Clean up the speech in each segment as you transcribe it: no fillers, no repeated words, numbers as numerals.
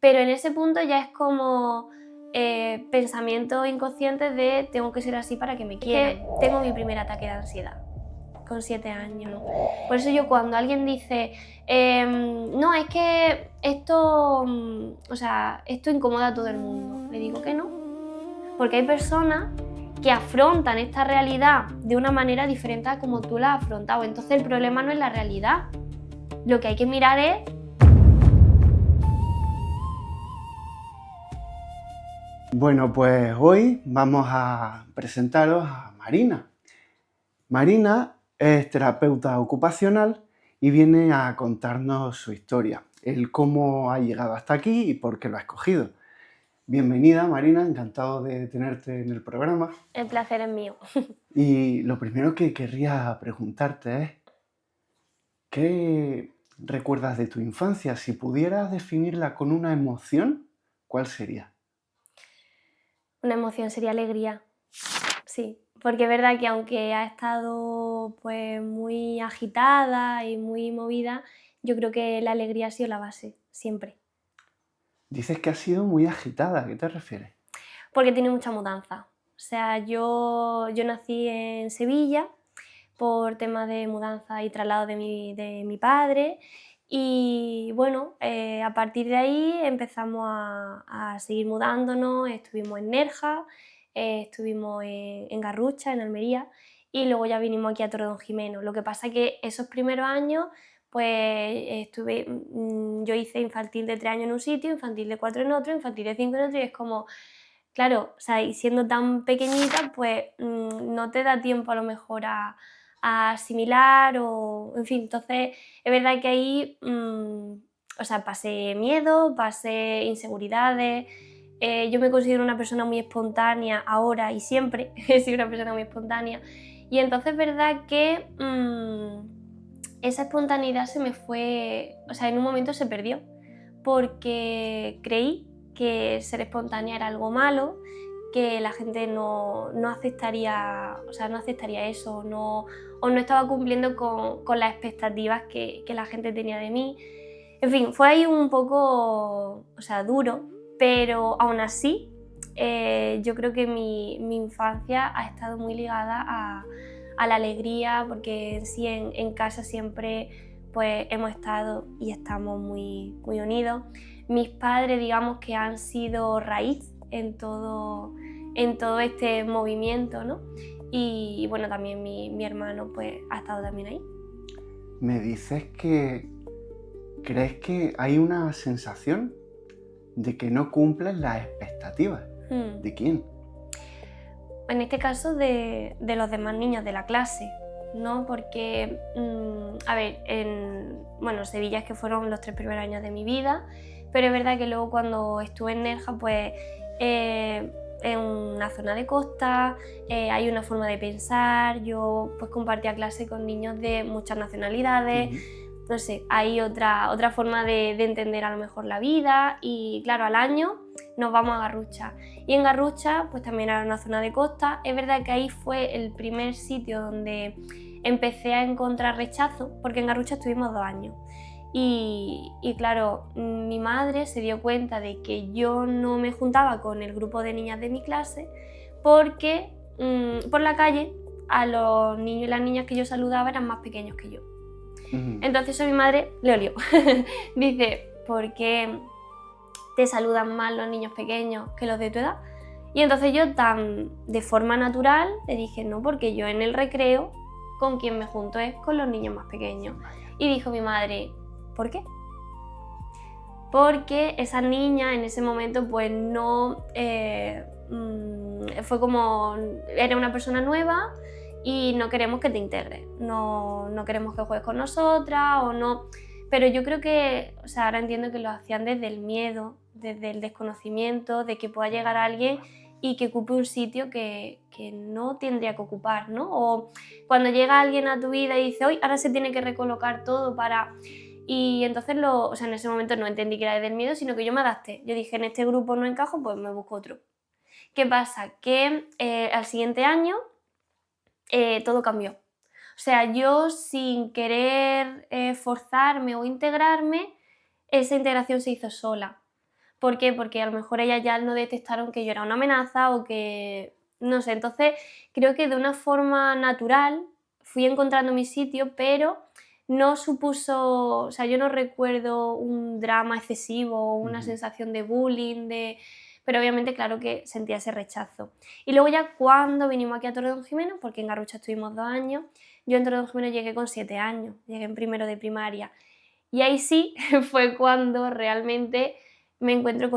pero en ese punto ya es como pensamientos inconscientes de tengo que ser así para que me quieran. Es que tengo mi primer ataque de ansiedad con 7 años, ¿no? Por eso yo cuando alguien dice, no, es que esto, o sea, esto incomoda a todo el mundo, le digo que no, porque hay personas que afrontan esta realidad de una manera diferente a como tú la has afrontado. Entonces el problema no es la realidad, lo que hay que mirar es... Bueno, pues hoy vamos a presentaros a Marina. Marina es terapeuta ocupacional y viene a contarnos su historia, el cómo ha llegado hasta aquí y por qué lo ha escogido. Bienvenida, Marina, encantado de tenerte en el programa. El placer es mío. Y lo primero que querría preguntarte es, ¿qué recuerdas de tu infancia? Si pudieras definirla con una emoción, ¿cuál sería? Una emoción sería alegría, sí, porque es verdad que aunque ha estado pues muy agitada y muy movida, yo creo que la alegría ha sido la base, siempre. Dices que has sido muy agitada, ¿a qué te refieres? Porque tiene mucha mudanza. O sea, yo nací en Sevilla por temas de mudanza y traslado de mi padre y bueno, a partir de ahí empezamos a seguir mudándonos, estuvimos en Nerja, estuvimos en Garrucha, en Almería, y luego ya vinimos aquí a Torredonjimeno. Lo que pasa es que esos primeros años pues yo hice infantil de 3 años en un sitio, infantil de 4 en otro, infantil de 5 en otro, y es como, claro, o sea, y siendo tan pequeñita, pues no te da tiempo a lo mejor a asimilar o, en fin, entonces es verdad que ahí, o sea, pasé miedo, pasé inseguridades, yo me considero una persona muy espontánea ahora y siempre he sido una persona muy espontánea, y entonces es verdad que esa espontaneidad se me fue, o sea, en un momento se perdió, porque creí que ser espontánea era algo malo, que la gente no aceptaría, o sea, no aceptaría eso, o no estaba cumpliendo con las expectativas que la gente tenía de mí. En fin, fue ahí un poco, o sea, duro, pero aún así yo creo que mi infancia ha estado muy ligada a la alegría, porque sí en casa siempre pues hemos estado y estamos muy, muy unidos. Mis padres, digamos que han sido raíz en todo este movimiento, ¿no? Y bueno, también mi hermano pues ha estado también ahí. Me dices que crees que hay una sensación de que no cumples las expectativas. ¿De quién? En este caso de los demás niños de la clase, ¿no? Porque, a ver, bueno, Sevilla es que fueron los 3 primeros años de mi vida, pero es verdad que luego cuando estuve en Nerja, pues en una zona de costa, hay una forma de pensar, yo pues compartía clase con niños de muchas nacionalidades, no sé, hay otra forma de entender a lo mejor la vida, y claro, al año nos vamos a Garrucha. Y en Garrucha pues también era una zona de costa. Es verdad que ahí fue el primer sitio donde empecé a encontrar rechazo, porque en Garrucha estuvimos 2 años. Y claro, mi madre se dio cuenta de que yo no me juntaba con el grupo de niñas de mi clase porque por la calle a los niños y las niñas que yo saludaba eran más pequeños que yo. Entonces a mi madre le olió. Dice, ¿por qué te saludan más los niños pequeños que los de tu edad? Y entonces yo de forma natural le dije, no, porque yo en el recreo con quien me junto es con los niños más pequeños. Y dijo mi madre, ¿por qué? Porque esa niña en ese momento pues no, fue como, era una persona nueva y no queremos que te integres, no queremos que juegues con nosotras o no. Pero yo creo que, o sea, ahora entiendo que lo hacían desde el miedo, desde el desconocimiento, de que pueda llegar alguien y que ocupe un sitio que no tendría que ocupar, ¿no? O cuando llega alguien a tu vida y dice, hoy ahora se tiene que recolocar todo para... Y entonces, o sea, en ese momento no entendí que era desde el miedo, sino que yo me adapté. Yo dije, en este grupo no encajo, pues me busco otro. ¿Qué pasa? Que al siguiente año todo cambió. O sea, yo sin querer forzarme o integrarme, esa integración se hizo sola. ¿Por qué? Porque a lo mejor ellas ya no detectaron que yo era una amenaza o que... no sé, entonces creo que de una forma natural fui encontrando mi sitio, pero no supuso, o sea, yo no recuerdo un drama excesivo o una Ujú. sensación de bullying, pero obviamente claro que sentía ese rechazo. Y luego ya cuando vinimos aquí a Torredonjimeno, porque en Garrucha estuvimos 2 años, yo en Torredonjimeno llegué con 7 años, llegué en primero de primaria. Y ahí sí fue cuando realmente me encuentro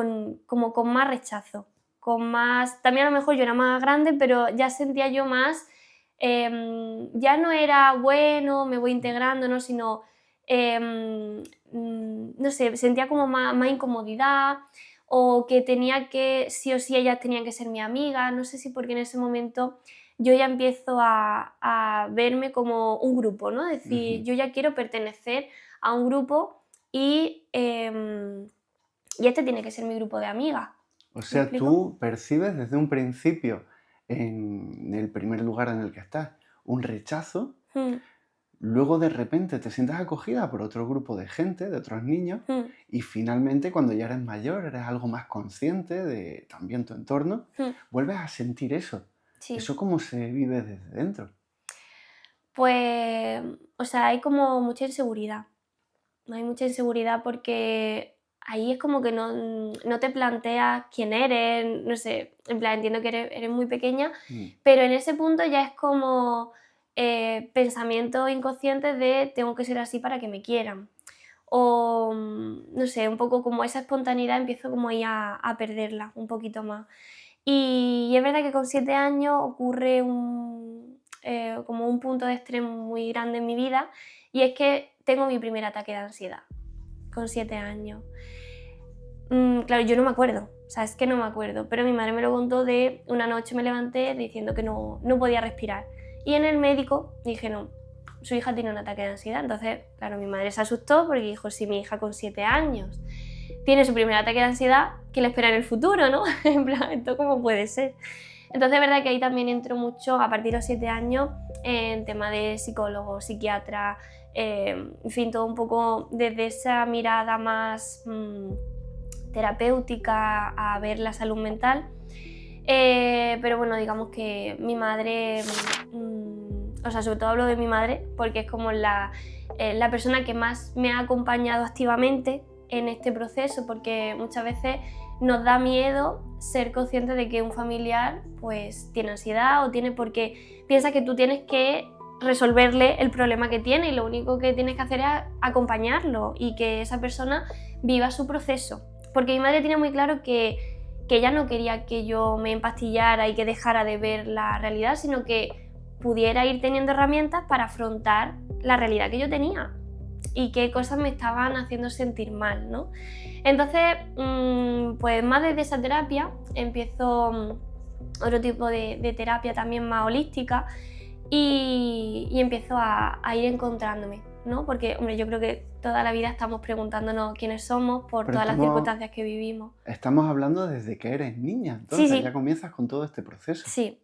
como con más rechazo, con más... También a lo mejor yo era más grande, pero ya sentía yo más... ya no era bueno, me voy integrando, ¿no? Sino, no sé, sentía como más incomodidad o que tenía que, sí o sí, ellas tenían que ser mi amiga, no sé si porque en ese momento yo ya empiezo a verme como un grupo, ¿no? Es decir, Ujú. yo ya quiero pertenecer a un grupo y este tiene que ser mi grupo de amigas. O ¿Me sea, explico? tú percibes desde un principio, en el primer lugar en el que estás, un rechazo, Mm, luego de repente te sientes acogida por otro grupo de gente, de otros niños, mm, y finalmente cuando ya eres mayor, eres algo más consciente de también tu entorno, mm, vuelves a sentir eso. sí. ¿Eso cómo se vive desde dentro? Pues, o sea, hay como mucha inseguridad. Hay mucha inseguridad porque ahí es como que no te planteas quién eres, no sé, en plan, entiendo que eres muy pequeña, Mm. pero en ese punto ya es como pensamientos inconscientes de tengo que ser así para que me quieran. O, no sé, un poco como esa espontaneidad empiezo como ahí a perderla un poquito más. Y es verdad que con 7 años ocurre como un punto de estrés muy grande en mi vida y es que tengo mi primer ataque de ansiedad con 7 años. Claro, yo no me acuerdo, o sea, es que no me acuerdo, pero mi madre me lo contó de una noche me levanté diciendo que no podía respirar. Y en el médico dije, no, su hija tiene un ataque de ansiedad. Entonces, claro, mi madre se asustó porque dijo, si mi hija con 7 años tiene su primer ataque de ansiedad, ¿qué le espera en el futuro, no? En plan, ¿esto cómo puede ser? Entonces, es verdad que ahí también entro mucho, a partir de los 7 años, en tema de psicólogo, psiquiatra, en fin, todo un poco desde esa mirada más terapéutica a ver la salud mental. Pero bueno, digamos que mi madre, o sea, sobre todo hablo de mi madre, porque es como la persona que más me ha acompañado activamente en este proceso, porque muchas veces nos da miedo ser conscientes de que un familiar pues tiene ansiedad o tiene porque piensa que tú tienes que resolverle el problema que tiene y lo único que tienes que hacer es acompañarlo y que esa persona viva su proceso. Porque mi madre tiene muy claro que ella no quería que yo me empastillara y que dejara de ver la realidad, sino que pudiera ir teniendo herramientas para afrontar la realidad que yo tenía y qué cosas me estaban haciendo sentir mal, ¿no? Entonces, pues más desde esa terapia empiezo otro tipo de terapia también más holística y empiezo a ir encontrándome, ¿no? Porque, hombre, yo creo que toda la vida estamos preguntándonos quiénes somos por Pero todas las circunstancias que vivimos. estamos hablando desde que eres niña, Sí, entonces ya sí, comienzas con todo este proceso. sí.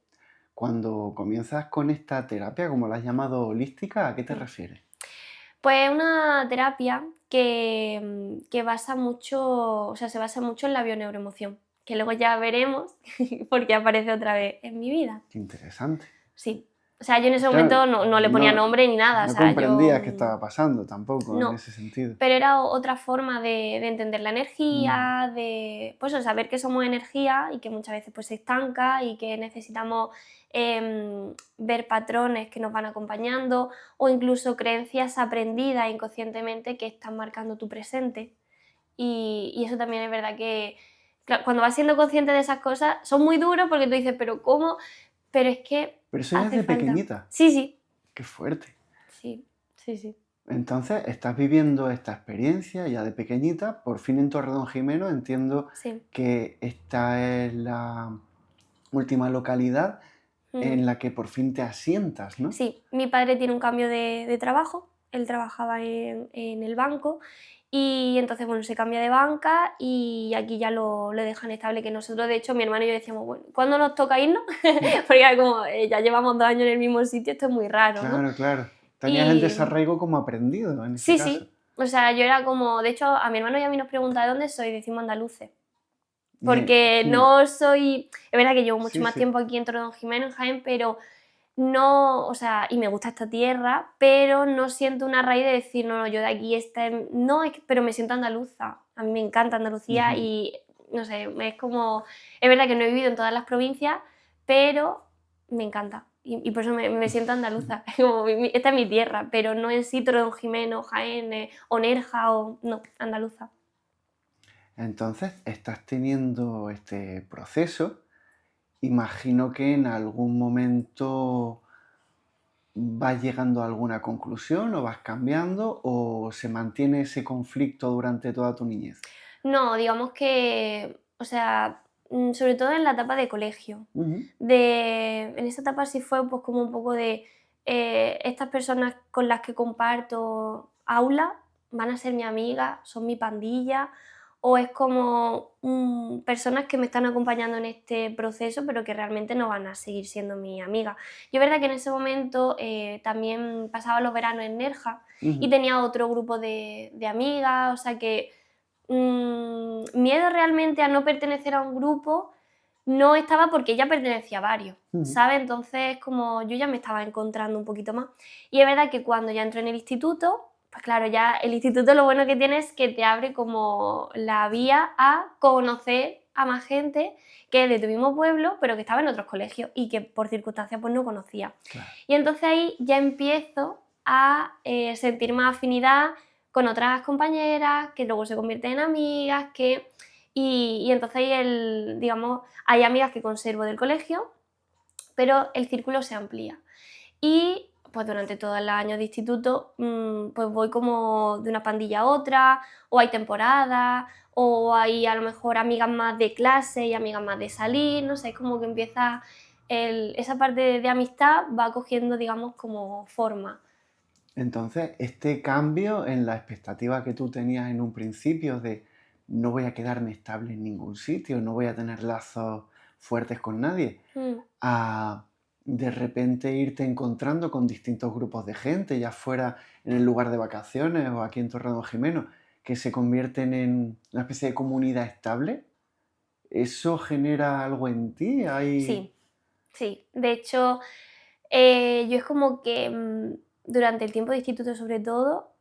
Cuando comienzas con esta terapia, como la has llamado holística, ¿a qué te Mm. refieres? Pues una terapia que basa mucho, o sea, se basa mucho en la bioneuroemoción, que luego ya veremos porque aparece otra vez en mi vida. Qué interesante. Sí. O sea, yo en ese Claro, momento no le ponía no, nombre ni nada, o no sea, yo comprendías qué estaba pasando tampoco en no. ese sentido. Pero era otra forma de entender la Mm. energía, de pues, saber que somos energía y que muchas veces pues, se estanca y que necesitamos ver patrones que nos van acompañando o incluso creencias aprendidas inconscientemente que están marcando tu presente. Y eso también es verdad que cuando vas siendo consciente de esas cosas son muy duros porque tú dices, pero ¿cómo? Pero es que Pero eso ya es hace de falta. pequeñita. Sí, sí, Qué fuerte. sí, sí, sí. Entonces, estás viviendo esta experiencia ya de pequeñita, por fin en Torredonjimeno, entiendo Sí. que esta es la última localidad Mm. en la que por fin te asientas, ¿no? Sí, mi padre tiene un cambio de trabajo, él trabajaba en el banco y entonces, bueno, se cambia de banca y aquí ya lo dejan estable, que nosotros, de hecho, mi hermano y yo decíamos, bueno, ¿cuándo nos toca irnos? Mm. Porque era como, ya llevamos 2 años en el mismo sitio, esto es muy raro, ¿no? Claro, claro. Tenías el Y desarraigo como aprendido en ese sí, caso. sí, o sea, yo era como, de hecho, a mi hermano y a mí nos pregunta de dónde soy, decimos andaluces. porque no soy... Es verdad que llevo mucho Sí, más sí. tiempo aquí en Torredonjimeno, en Jaén, pero no, o sea, y me gusta esta tierra, pero no siento una raíz de decir, no, no, yo de aquí, no, pero me siento andaluza. A mí me encanta Andalucía Ujú. y, no sé, es como... Es verdad que no he vivido en todas las provincias, pero me encanta. Y por eso me siento andaluza. Como esta es mi tierra, pero no en sí Torredonjimeno, Jaén, o Nerja, o... No, andaluza. Entonces, estás teniendo este proceso. Imagino que en algún momento vas llegando a alguna conclusión o vas cambiando o se mantiene ese conflicto durante toda tu niñez. No, digamos que, o sea, sobre todo en la etapa de colegio. Ujú. En esa etapa sí fue pues como un poco de estas personas con las que comparto aula van a ser mi amiga, son mi pandilla, o es como personas que me están acompañando en este proceso, pero que realmente no van a seguir siendo mi amiga. Yo es verdad que en ese momento también pasaba los veranos en Nerja y Ujú. tenía otro grupo de amigas, o sea que miedo realmente a no pertenecer a un grupo no estaba porque ya pertenecía a varios, Ujú. ¿sabes? Entonces, como yo ya me estaba encontrando un poquito más. Y es verdad que cuando ya entré en el instituto, pues claro, ya el instituto lo bueno que tiene es que te abre como la vía a conocer a más gente que es de tu mismo pueblo, pero que estaba en otros colegios y que por circunstancias pues no conocía. Claro. Y entonces ahí ya empiezo a sentir más afinidad con otras compañeras, que luego se convierten en amigas, y entonces ahí digamos, hay amigas que conservo del colegio, pero el círculo se amplía. Y pues durante todos los años de instituto, pues voy como de una pandilla a otra, o hay temporadas, o hay a lo mejor amigas más de clase y amigas más de salir, no sé, es como que empieza esa parte de amistad va cogiendo, digamos, como forma. Entonces, este cambio en la expectativa que tú tenías en un principio de no voy a quedarme estable en ningún sitio, no voy a tener lazos fuertes con nadie, Mm. a de repente irte encontrando con distintos grupos de gente, ya fuera en el lugar de vacaciones o aquí en Torredonjimeno, que se convierten en una especie de comunidad estable, ¿eso genera algo en ti? Sí, sí. De hecho, yo es como que durante el tiempo de instituto sobre todo,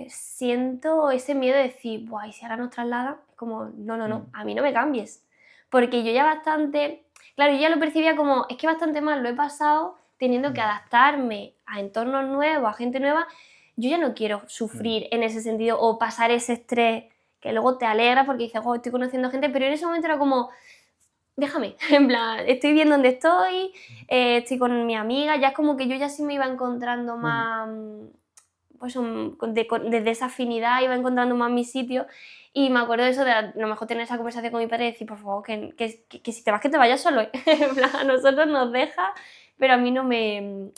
siento ese miedo de decir, buah, ¿y si ahora nos trasladan? Es como, no, no, no, Mm. a mí no me cambies. Porque yo ya bastante, claro, yo ya lo percibía como, es que bastante mal lo he pasado teniendo que Mm. adaptarme a entornos nuevos, a gente nueva. Yo ya no quiero Mm. sufrir en ese sentido o pasar ese estrés que luego te alegra porque dices, oh, estoy conociendo gente, pero en ese momento era como, déjame, en plan, estoy bien donde estoy, estoy con mi amiga, ya es como que yo ya sí me iba encontrando Mm. más, pues desde esa afinidad iba encontrando más mi sitio y me acuerdo de eso de a lo mejor tener esa conversación con mi padre y decir, por favor, que si te vas que te vayas solo, ¿eh? En plan, a nosotros nos deja, pero a mí no me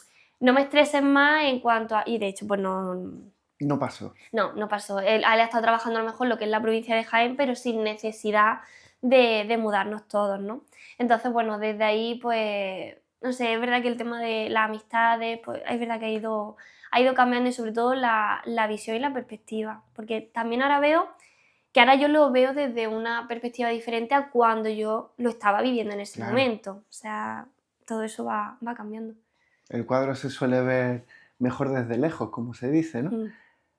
estreses más en cuanto a... Y de hecho, pues No pasó. no pasó. Él ha estado trabajando a lo mejor lo que es la provincia de Jaén, pero sin necesidad de mudarnos todos, ¿no? Entonces, bueno, desde ahí, pues, no sé, es verdad que el tema de las amistades, pues, es verdad que ha ido cambiando y sobre todo la visión y la perspectiva, porque también ahora veo que ahora yo lo veo desde una perspectiva diferente a cuando yo lo estaba viviendo en ese Claro. momento. O sea, todo eso va cambiando. El cuadro se suele ver mejor desde lejos, como se dice, ¿no? Mm.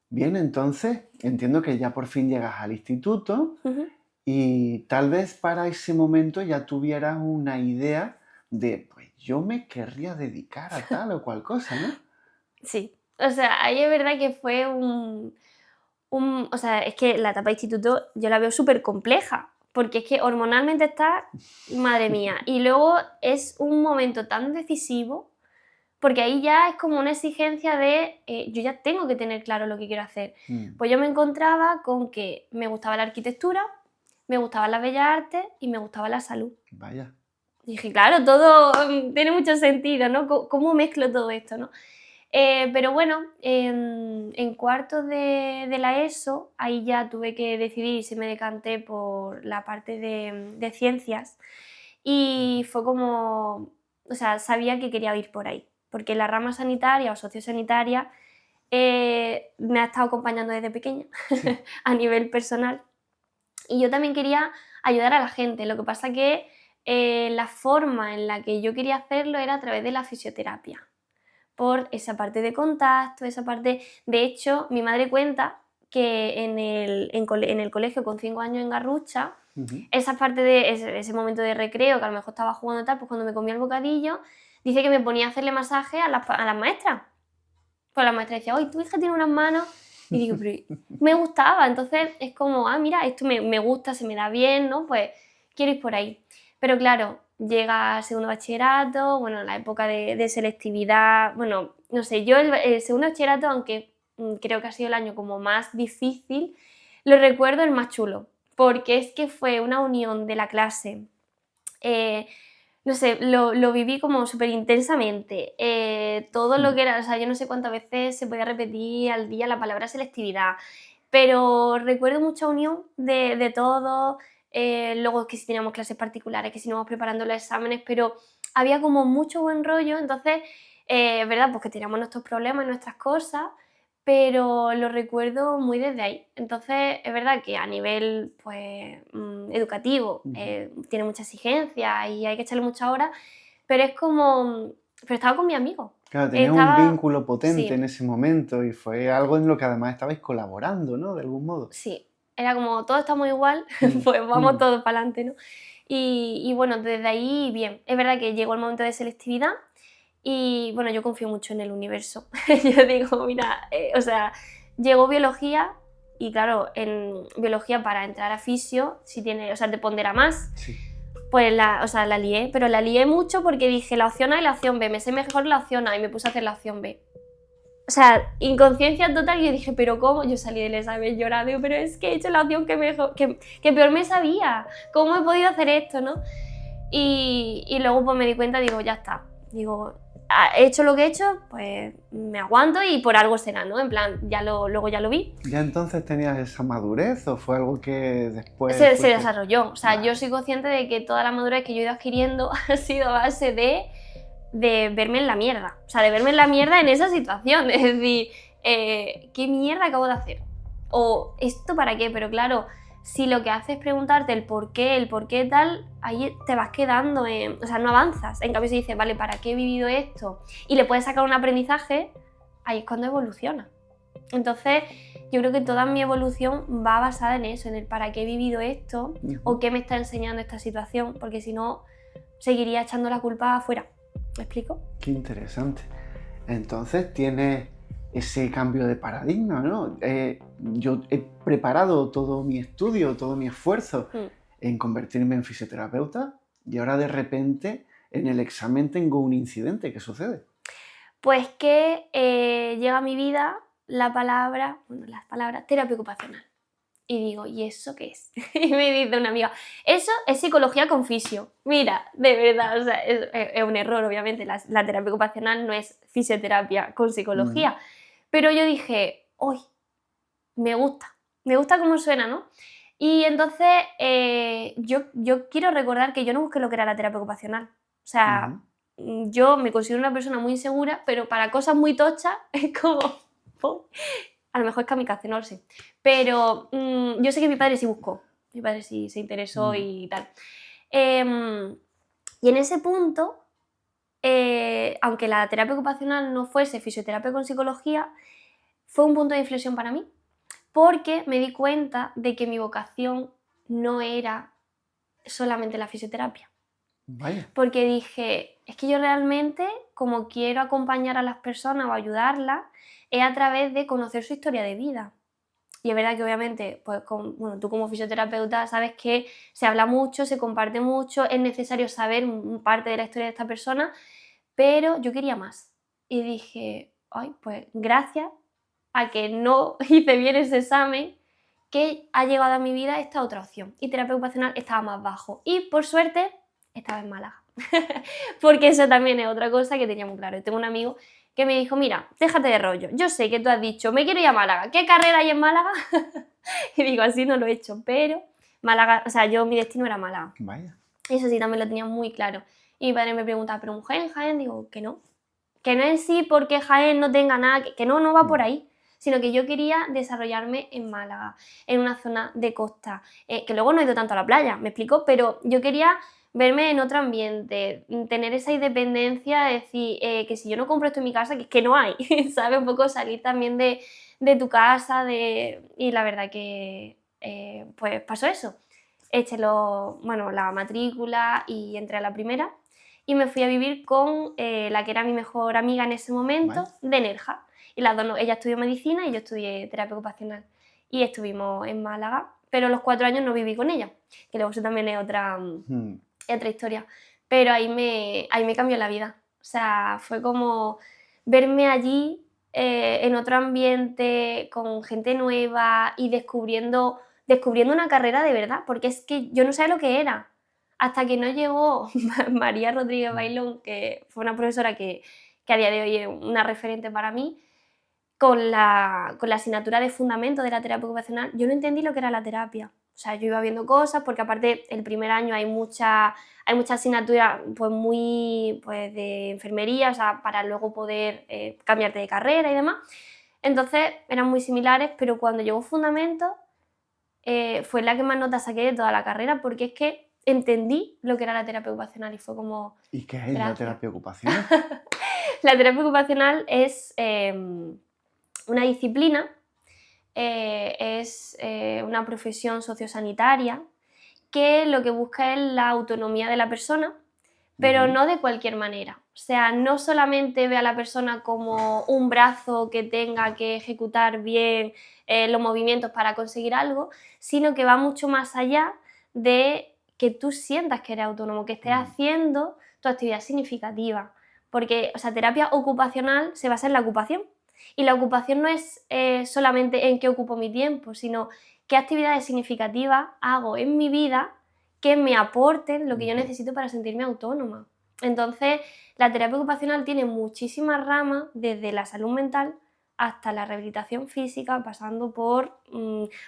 Bien, entonces entiendo que ya por fin llegas al instituto Ujú. y tal vez para ese momento ya tuvieras una idea de, pues yo me querría dedicar a tal o cual cosa, ¿no? Sí. O sea, ahí es verdad que fue o sea, es que la etapa de instituto yo la veo súper compleja, porque es que hormonalmente está, madre mía, y luego es un momento tan decisivo, porque ahí ya es como una exigencia de, yo ya tengo que tener claro lo que quiero hacer. Mm. Pues yo me encontraba con que me gustaba la arquitectura, me gustaban las bellas artes y me gustaba la salud. Vaya. Y dije, claro, todo tiene mucho sentido, ¿no? ¿Cómo mezclo todo esto, no? Pero bueno, en cuartos de la ESO, ahí ya tuve que decidir si me decanté por la parte de ciencias y fue como, o sea, sabía que quería ir por ahí, porque la rama sanitaria o sociosanitaria me ha estado acompañando desde pequeña Sí. a nivel personal Y yo también quería ayudar a la gente, lo que pasa que la forma en la que yo quería hacerlo era a través de la fisioterapia, por esa parte de contacto, esa parte... De hecho, mi madre cuenta que en el colegio con 5 años en Garrucha, Ujú. esa parte de ese momento de recreo, que a lo mejor estaba jugando y tal, pues cuando me comía el bocadillo, dice que me ponía a hacerle masaje a las maestras. Pues la maestra decía, ¡ay, tu hija tiene unas manos! Y digo, pero me gustaba. Entonces es como, ah, mira, esto me gusta, se me da bien, ¿no? Pues quiero ir por ahí. Pero claro, llega segundo bachillerato, bueno, la época de selectividad, bueno, no sé, yo el segundo bachillerato, aunque creo que ha sido el año como más difícil, lo recuerdo el más chulo, porque es que fue una unión de la clase. eh, no sé, lo viví como súper intensamente. Todo lo que era, o sea, yo no sé cuántas veces se podía repetir al día la palabra selectividad, pero recuerdo mucha unión de todo. Luego que si teníamos clases particulares, que si íbamos preparando los exámenes, pero había como mucho buen rollo. Entonces, verdad, pues que teníamos nuestros problemas, nuestras cosas, pero lo recuerdo muy desde ahí. Entonces, es verdad que a nivel pues, educativo Ujú. tiene mucha exigencia y hay que echarle muchas horas, pero es como... Pero estaba con mi amigo. Claro, tenías un Estaba... vínculo potente en Sí, ese momento y fue algo en lo que además estabais colaborando, ¿no? De algún modo. sí. Era como, todos estamos igual, Mm, pues vamos mm. todos para adelante, ¿no? Y bueno, desde ahí, bien. Es verdad que llegó el momento de selectividad y bueno, yo confío mucho en el universo. Yo digo, mira, o sea, llegó biología y claro, en biología para entrar a fisio, si tiene, o sea, te pondera más. Sí. Pues o sea, la lié, pero la lié mucho porque dije la opción A y la opción B, me sé mejor la opción A y me puse a hacer la opción B. O sea, inconsciencia total, y yo dije, ¿pero cómo? Yo salí del examen llorando, digo, pero es que he hecho la opción que peor me sabía. ¿Cómo he podido hacer esto, no? Y luego pues me di cuenta, digo, ya está. Digo, he hecho lo que he hecho, pues me aguanto y por algo será, ¿no? En plan, luego ya lo vi. ¿Ya entonces tenías esa madurez o fue algo que después Se fuiste...? desarrolló. O sea, Vale. yo soy consciente de que toda la madurez que yo he ido adquiriendo ha sido a base de verme en la mierda. O sea, de verme en la mierda en esa situación. Es decir, ¿qué mierda acabo de hacer? O ¿esto para qué? Pero claro, si lo que haces es preguntarte el por qué tal, ahí te vas quedando o sea, no avanzas. En cambio, si dices, vale, ¿para qué he vivido esto? Y le puedes sacar un aprendizaje, ahí es cuando evoluciona. Entonces, yo creo que toda mi evolución va basada en eso, en el para qué he vivido esto o qué me está enseñando esta situación, porque si no, seguiría echando la culpa afuera. ¿Me explico? Qué interesante. Entonces tienes ese cambio de paradigma, ¿no? Yo he preparado todo mi estudio, todo mi esfuerzo en convertirme en fisioterapeuta y ahora de repente en el examen tengo un incidente. ¿Qué sucede? Pues que llega a mi vida las palabras terapia ocupacional. Y digo, ¿y eso qué es? Y me dice una amiga, eso es psicología con fisio. Mira, de verdad, o sea, es un error, obviamente. La terapia ocupacional no es fisioterapia con Ujú. psicología. Pero yo dije, uy, me gusta cómo suena, ¿no? Y entonces yo quiero recordar que yo no busqué lo que era la terapia ocupacional. O sea, Ujú. yo me considero una persona muy insegura, pero para cosas muy tochas es como... ¡pum! A lo mejor es kamikaze, no lo sé. Pero yo sé que mi padre sí buscó. Mi padre sí se interesó Mm. y tal. Em, y en ese punto, aunque la terapia ocupacional no fuese fisioterapia con psicología, fue un punto de inflexión para mí, porque me di cuenta de que mi vocación no era solamente la fisioterapia. Vaya. Porque dije, es que yo realmente, como quiero acompañar a las personas o ayudarlas, es a través de conocer su historia de vida. Y es verdad que obviamente, pues bueno, tú como fisioterapeuta sabes que se habla mucho, se comparte mucho, es necesario saber parte de la historia de esta persona, pero yo quería más. Y dije, ay, pues gracias a que no hice bien ese examen, que ha llegado a mi vida esta otra opción. Y terapia ocupacional estaba más bajo. Y por suerte, estaba en Málaga. Porque eso también es otra cosa que tenía muy claro. Yo tengo un amigo que me dijo, mira, déjate de rollo. Yo sé que tú has dicho, me quiero ir a Málaga. ¿Qué carrera hay en Málaga? Y digo, así no lo he hecho. Pero Málaga, o sea, mi destino era Málaga. Vaya. Eso sí, también lo tenía muy claro. Y mi padre me preguntaba, ¿pero mujer en Jaén? Digo, que no. Que no es sí porque Jaén no tenga nada, que no va por Mm. ahí. sino que yo quería desarrollarme en Málaga, en una zona de costa, que luego no he ido tanto a la playa, ¿me explico? Pero yo quería verme en otro ambiente, tener esa independencia, de decir, que si yo no compro esto en mi casa, que es que no hay, ¿sabes? Un poco salir también de tu casa, y la verdad que pues pasó eso. Eché la matrícula y entré a la primera y me fui a vivir con la que era mi mejor amiga en ese momento, ¿Vale? de Nerja. Y las dos, ella estudió medicina y yo estudié terapia ocupacional. Y estuvimos en Málaga, pero los 4 años no viví con ella, que luego eso también es otra historia. Pero ahí me cambió la vida. O sea, fue como verme allí en otro ambiente, con gente nueva y descubriendo una carrera de verdad, porque es que yo no sabía lo que era. Hasta que no llegó María Rodríguez Bailón, que fue una profesora que a día de hoy es una referente para mí, con la asignatura de fundamento de la terapia ocupacional, yo no entendí lo que era la terapia. O sea, yo iba viendo cosas, porque aparte el primer año hay mucha asignatura pues muy pues, de enfermería, o sea, para luego poder cambiarte de carrera y demás. Entonces eran muy similares, pero cuando llegó fundamento fue la que más notas saqué de toda la carrera, porque es que entendí lo que era la terapia ocupacional y fue como, ¿Y qué es la gracias. terapia ocupacional? La terapia ocupacional es una disciplina, es una profesión sociosanitaria que lo que busca es la autonomía de la persona, pero Ujú. no de cualquier manera. O sea, no solamente ve a la persona como un brazo que tenga que ejecutar bien los movimientos para conseguir algo, sino que va mucho más allá de que tú sientas que eres autónomo, que estés haciendo tu actividad significativa. Porque, o sea, terapia ocupacional se basa en la ocupación. Y la ocupación no es solamente en qué ocupo mi tiempo, sino qué actividades significativas hago en mi vida que me aporten lo que yo necesito para sentirme autónoma. Entonces, la terapia ocupacional tiene muchísimas ramas, desde la salud mental hasta la rehabilitación física, pasando por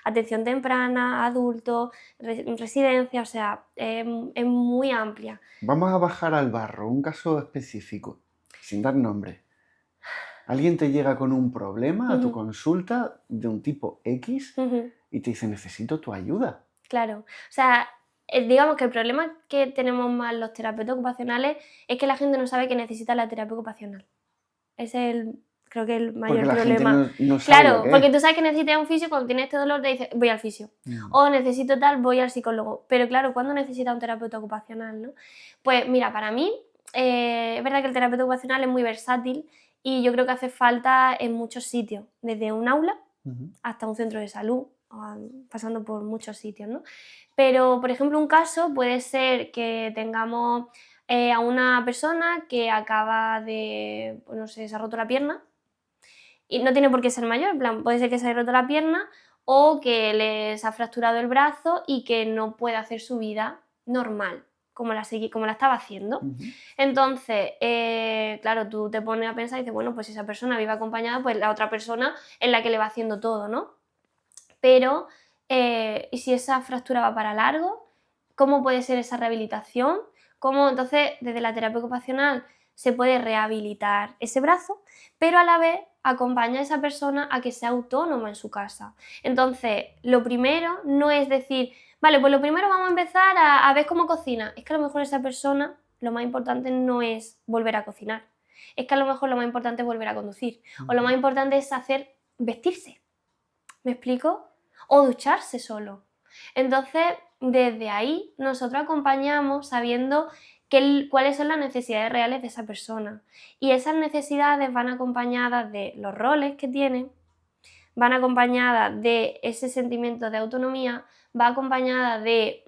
atención temprana, adultos, residencia, o sea, es muy amplia. Vamos a bajar al barro, un caso específico, sin dar nombre. Alguien te llega con un problema a tu Ujú, consulta de un tipo X ujú. y te dice, necesito tu ayuda. Claro, o sea, digamos que el problema que tenemos más los terapeutas ocupacionales es que la gente no sabe que necesita la terapia ocupacional. Ese es creo que el Porque mayor la gente problema. no sabe lo Claro, que es. porque tú sabes que necesitas un fisio, cuando tienes este dolor te dices, voy al fisio. Mm. O necesito tal, voy al psicólogo. Pero claro, ¿cuándo necesitas un terapeuta ocupacional, no? Pues mira, para mí, es verdad que el terapeuta ocupacional es muy versátil y yo creo que hace falta en muchos sitios, desde un aula Ujú. hasta un centro de salud, pasando por muchos sitios, ¿no? Pero, por ejemplo, un caso puede ser que tengamos a una persona que acaba de, pues no sé, se ha roto la pierna, y no tiene por qué ser mayor, en plan, puede ser que se haya roto la pierna o que les ha fracturado el brazo y que no puede hacer su vida normal, como la estaba haciendo. Ujú. Entonces, claro, tú te pones a pensar y dices, bueno, pues si esa persona vive acompañada, pues la otra persona es la que le va haciendo todo, ¿no? Pero, ¿y si esa fractura va para largo? ¿Cómo puede ser esa rehabilitación? ¿Cómo entonces desde la terapia ocupacional se puede rehabilitar ese brazo, pero a la vez acompaña a esa persona a que sea autónoma en su casa? Entonces, lo primero no es decir, vale, pues lo primero vamos a empezar a ver cómo cocina. Es que a lo mejor esa persona, lo más importante no es volver a cocinar. Es que a lo mejor lo más importante es volver a conducir. O lo más importante es hacer vestirse. ¿Me explico? O ducharse solo. Entonces, desde ahí nosotros acompañamos sabiendo cuáles son las necesidades reales de esa persona. Y esas necesidades van acompañadas de los roles que tiene, van acompañadas de ese sentimiento de autonomía, va acompañada de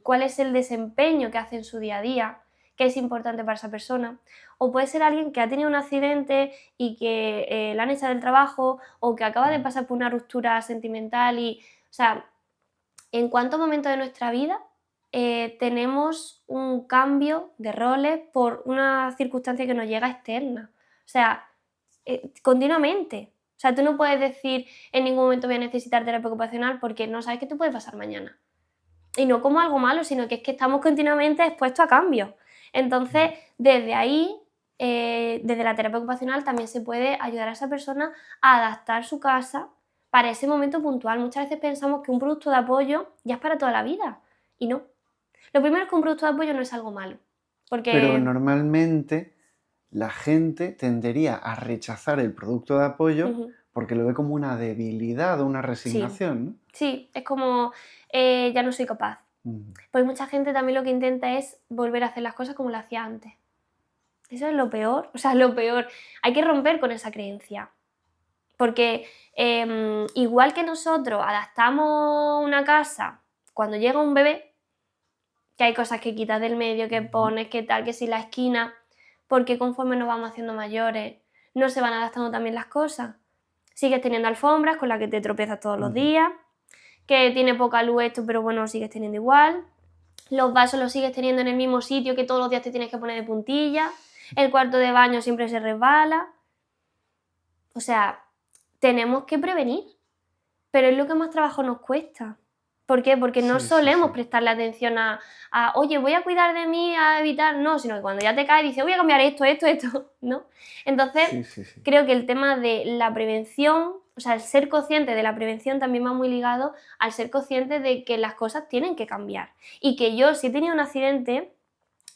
cuál es el desempeño que hace en su día a día, que es importante para esa persona. O puede ser alguien que ha tenido un accidente y que la han echado del trabajo, o que acaba de pasar por una ruptura sentimental y, o sea, en cuántos momentos de nuestra vida tenemos un cambio de roles por una circunstancia que nos llega externa. O sea, continuamente. O sea, tú no puedes decir en ningún momento voy a necesitar terapia ocupacional porque no sabes qué te puede pasar mañana. Y no como algo malo, sino que es que estamos continuamente expuestos a cambios. Entonces, desde ahí desde la terapia ocupacional también se puede ayudar a esa persona a adaptar su casa para ese momento puntual. Muchas veces pensamos que un producto de apoyo ya es para toda la vida y no. Lo primero es que un producto de apoyo no es algo malo, Pero porque normalmente la gente tendería a rechazar el producto de apoyo ujú, porque lo ve como una debilidad o una sí, resignación, ¿no? sí, es como ya no soy capaz. Mm, Pues mucha gente también lo que intenta es volver a hacer las cosas como lo hacía antes. Eso es lo peor, o sea, lo peor. Hay que romper con esa creencia. Porque igual que nosotros adaptamos una casa cuando llega un bebé, que hay cosas que quitas del medio, que ujú, pones, que tal, que si la esquina, porque conforme nos vamos haciendo mayores, no se van adaptando también las cosas. Sigues teniendo alfombras con las que te tropiezas todos los ujú. días, que tiene poca luz esto, pero bueno, lo sigues teniendo igual. Los vasos los sigues teniendo en el mismo sitio que todos los días te tienes que poner de puntilla. El cuarto de baño siempre se resbala. O sea, tenemos que prevenir, pero es lo que más trabajo nos cuesta. ¿Por qué? Porque no Sí, sí, solemos sí. prestarle atención oye, voy a cuidar de mí, a evitar, no, sino que cuando ya te caes dices, voy a cambiar esto, esto, esto, ¿no? Entonces, Sí, sí, sí. creo que el tema de la prevención, o sea, el ser consciente de la prevención también va muy ligado al ser consciente de que las cosas tienen que cambiar. Y que yo, si he tenido un accidente,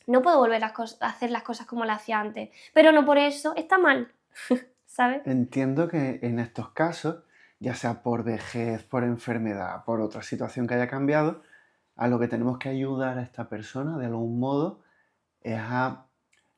no puedo volver a hacer las cosas como las hacía antes. Pero no por eso está mal, ¿sabes? Entiendo que en estos casos, ya sea por vejez, por enfermedad, por otra situación que haya cambiado, a lo que tenemos que ayudar a esta persona de algún modo es a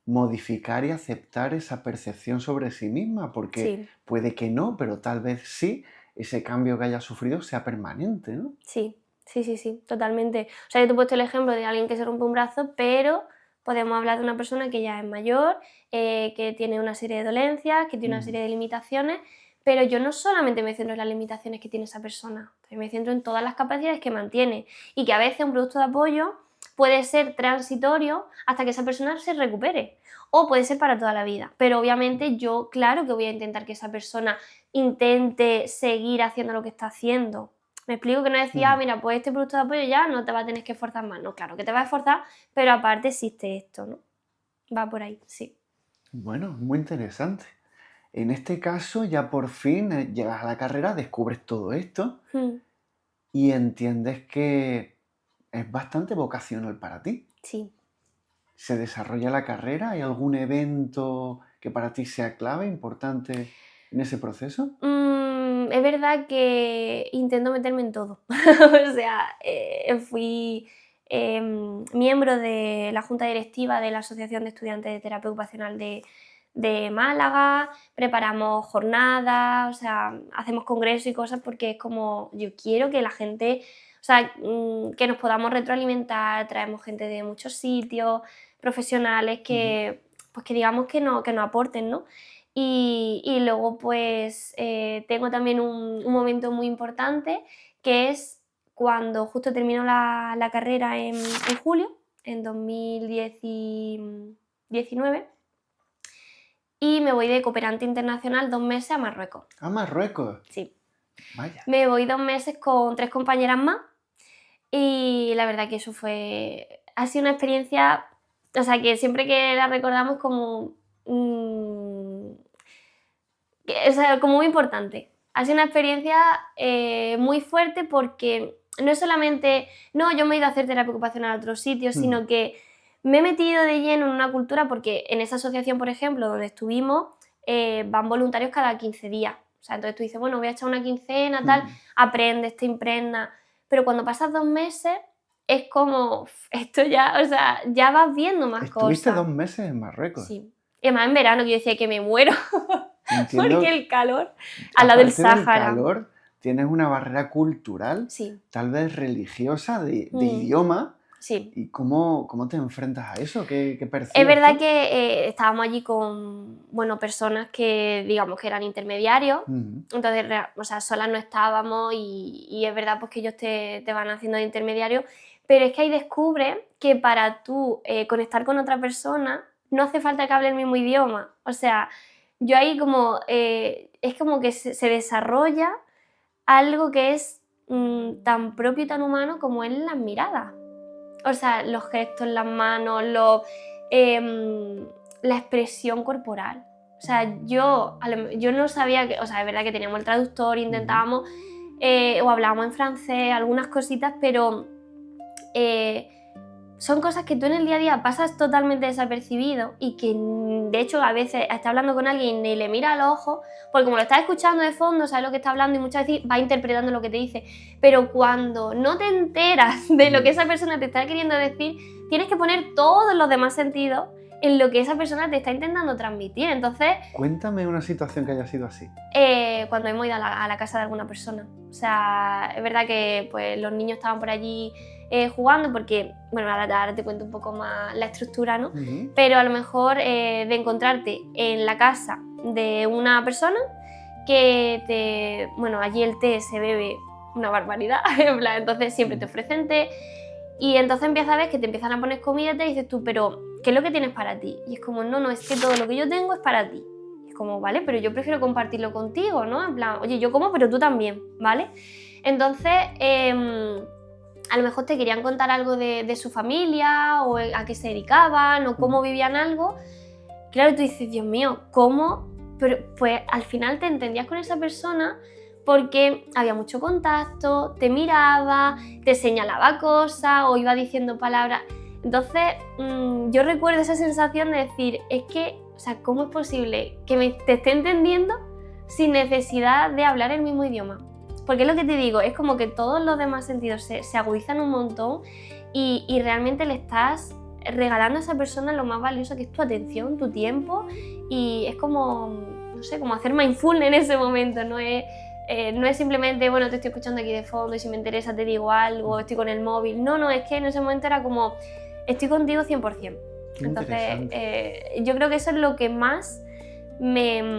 modificar y aceptar esa percepción sobre sí misma, porque Sí. puede que no, pero tal vez sí, ese cambio que haya sufrido sea permanente, ¿no? Sí, sí, sí, sí, totalmente. O sea, yo te he puesto el ejemplo de alguien que se rompe un brazo, pero podemos hablar de una persona que ya es mayor, que tiene una serie de dolencias, que tiene una Ujú, serie de limitaciones, pero yo no solamente me centro en las limitaciones que tiene esa persona, también me centro en todas las capacidades que mantiene y que a veces un producto de apoyo puede ser transitorio hasta que esa persona se recupere o puede ser para toda la vida. Pero obviamente yo, claro que voy a intentar que esa persona intente seguir haciendo lo que está haciendo. Me explico, que no decía, ujú. mira, pues este producto de apoyo ya no te va a tener que esforzar más. No, claro que te va a esforzar, pero aparte existe esto, ¿no? Va por ahí, sí. Bueno, muy interesante. En este caso, ya por fin llegas a la carrera, descubres todo esto Mm, y entiendes que es bastante vocacional para ti. sí. ¿Se desarrolla la carrera? ¿Hay algún evento que para ti sea clave, importante en ese proceso? Es verdad que intento meterme en todo. O sea, fui miembro de la junta directiva de la Asociación de Estudiantes de Terapia Ocupacional de Málaga, preparamos jornadas, o sea, hacemos congresos y cosas porque es como, yo quiero que la gente, o sea, que nos podamos retroalimentar, traemos gente de muchos sitios, profesionales Ujú. pues que digamos que nos aporten, ¿no? Y luego, pues, tengo también un momento muy importante, que es cuando justo termino la carrera en julio, en 2019, y me voy de cooperante internacional 2 meses a Marruecos. Ah, Marruecos. Sí, Vaya. me voy 2 meses con 3 compañeras más y la verdad que eso ha sido una experiencia, o sea, que siempre que la recordamos como, o sea, como muy importante. Ha sido una experiencia muy fuerte porque no es solamente, no, yo me he ido a hacer terapia ocupacional a otros sitios, Ujú, sino que me he metido de lleno en una cultura porque en esa asociación, por ejemplo, donde estuvimos, van voluntarios cada 15 días. O sea, entonces tú dices, bueno, voy a echar una quincena, tal, ujú. aprendes, te impregnas. Pero cuando pasas 2 meses, es como, esto ya, o sea, ya vas viendo más Estuviste cosas. 2 meses en Marruecos. Sí. Y además en verano, que yo decía que me muero. Porque Entiendo, el calor, al lado del aparte del Sáhara. calor, tienes una barrera cultural, Sí, tal vez religiosa, de mm, idioma. sí. ¿Y cómo te enfrentas a eso? ¿Qué Es percibes verdad tú? que estábamos allí con, bueno, personas que digamos que eran intermediarios, Ujú, entonces, o sea, solas no estábamos y es verdad pues que ellos te van haciendo de intermediario, pero es que ahí descubres que para tú conectar con otra persona no hace falta que hable el mismo idioma. O sea, yo ahí como, es como que se desarrolla algo que es tan propio y tan humano como es las miradas. O sea, los gestos, las manos, em, la expresión corporal. O sea, yo no sabía que, o sea, es verdad que teníamos el traductor, intentábamos, o hablábamos en francés, algunas cositas, pero son cosas que tú en el día a día pasas totalmente desapercibido y que de hecho a veces estás hablando con alguien y ni le mira a los ojos, porque como lo estás escuchando de fondo, sabes lo que está hablando y muchas veces vas interpretando lo que te dice, pero cuando no te enteras de lo que esa persona te está queriendo decir, tienes que poner todos los demás sentidos en lo que esa persona te está intentando transmitir. Entonces, Cuéntame una situación que haya sido así. cuando hemos ido a la casa de alguna persona. O sea, es verdad que pues, los niños estaban por allí jugando porque, bueno, ahora te cuento un poco más la estructura, ¿no? Pero a lo mejor de encontrarte en la casa de una persona que bueno, allí el té se bebe una barbaridad, en plan, entonces siempre te ofrecen té y entonces empiezas a ver que te empiezan a poner comida y te dices tú, pero ¿qué es lo que tienes para ti? Y es como, no, es que todo lo que yo tengo es para ti. Es como, vale, pero yo prefiero compartirlo contigo, ¿no? En plan, oye, yo como, pero tú también, ¿vale? Entonces, a lo mejor te querían contar algo de su familia, o a qué se dedicaban, o cómo vivían algo. Claro, tú dices, Dios mío, ¿cómo? Pero pues al final te entendías con esa persona porque había mucho contacto, te miraba, te señalaba cosas, o iba diciendo palabras. Entonces, yo recuerdo esa sensación de decir, es que, o sea, ¿cómo es posible que te esté entendiendo sin necesidad de hablar el mismo idioma? Porque es lo que te digo, es como que todos los demás sentidos se agudizan un montón y realmente le estás regalando a esa persona lo más valioso que es tu atención, tu tiempo, y es como, no sé, como hacer mindfulness en ese momento, no es simplemente, bueno, te estoy escuchando aquí de fondo y si me interesa te digo algo, estoy con el móvil. No, es que en ese momento era como, estoy contigo 100%. Entonces, yo creo que eso es lo que más me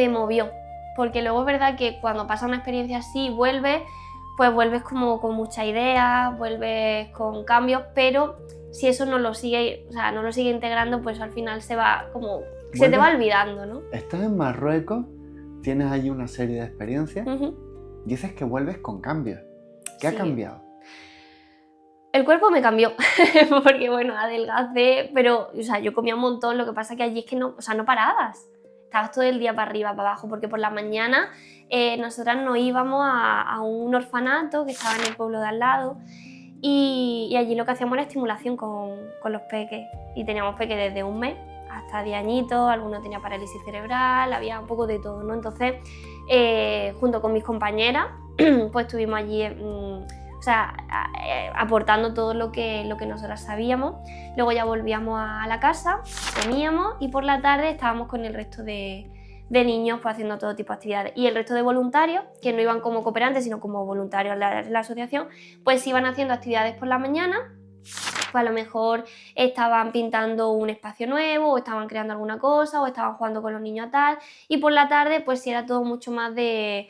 movió. Porque luego es verdad que cuando pasa una experiencia así, vuelves como con muchas ideas, vuelves con cambios, pero si eso no lo sigue integrando, pues al final se va como, se te va olvidando, ¿no? Estás en Marruecos, tienes allí una serie de experiencias, dices que vuelves con cambios. ¿Qué ha cambiado? El cuerpo me cambió, porque bueno, adelgacé, pero o sea, yo comía un montón, lo que pasa que allí es que no parabas. Estabas todo el día para arriba, para abajo, porque por la mañana nosotras nos íbamos a un orfanato que estaba en el pueblo de al lado y allí lo que hacíamos era estimulación con los peques y teníamos peques desde 1 mes hasta 10 añitos, alguno tenía parálisis cerebral, había un poco de todo, ¿no? Entonces, junto con mis compañeras, pues estuvimos allí aportando todo lo que nosotras sabíamos. Luego ya volvíamos a la casa, comíamos y por la tarde estábamos con el resto de niños pues, haciendo todo tipo de actividades. Y el resto de voluntarios, que no iban como cooperantes, sino como voluntarios en la asociación, pues iban haciendo actividades por la mañana. Pues a lo mejor estaban pintando un espacio nuevo, o estaban creando alguna cosa, o estaban jugando con los niños a tal. Y por la tarde, pues sí era todo mucho más de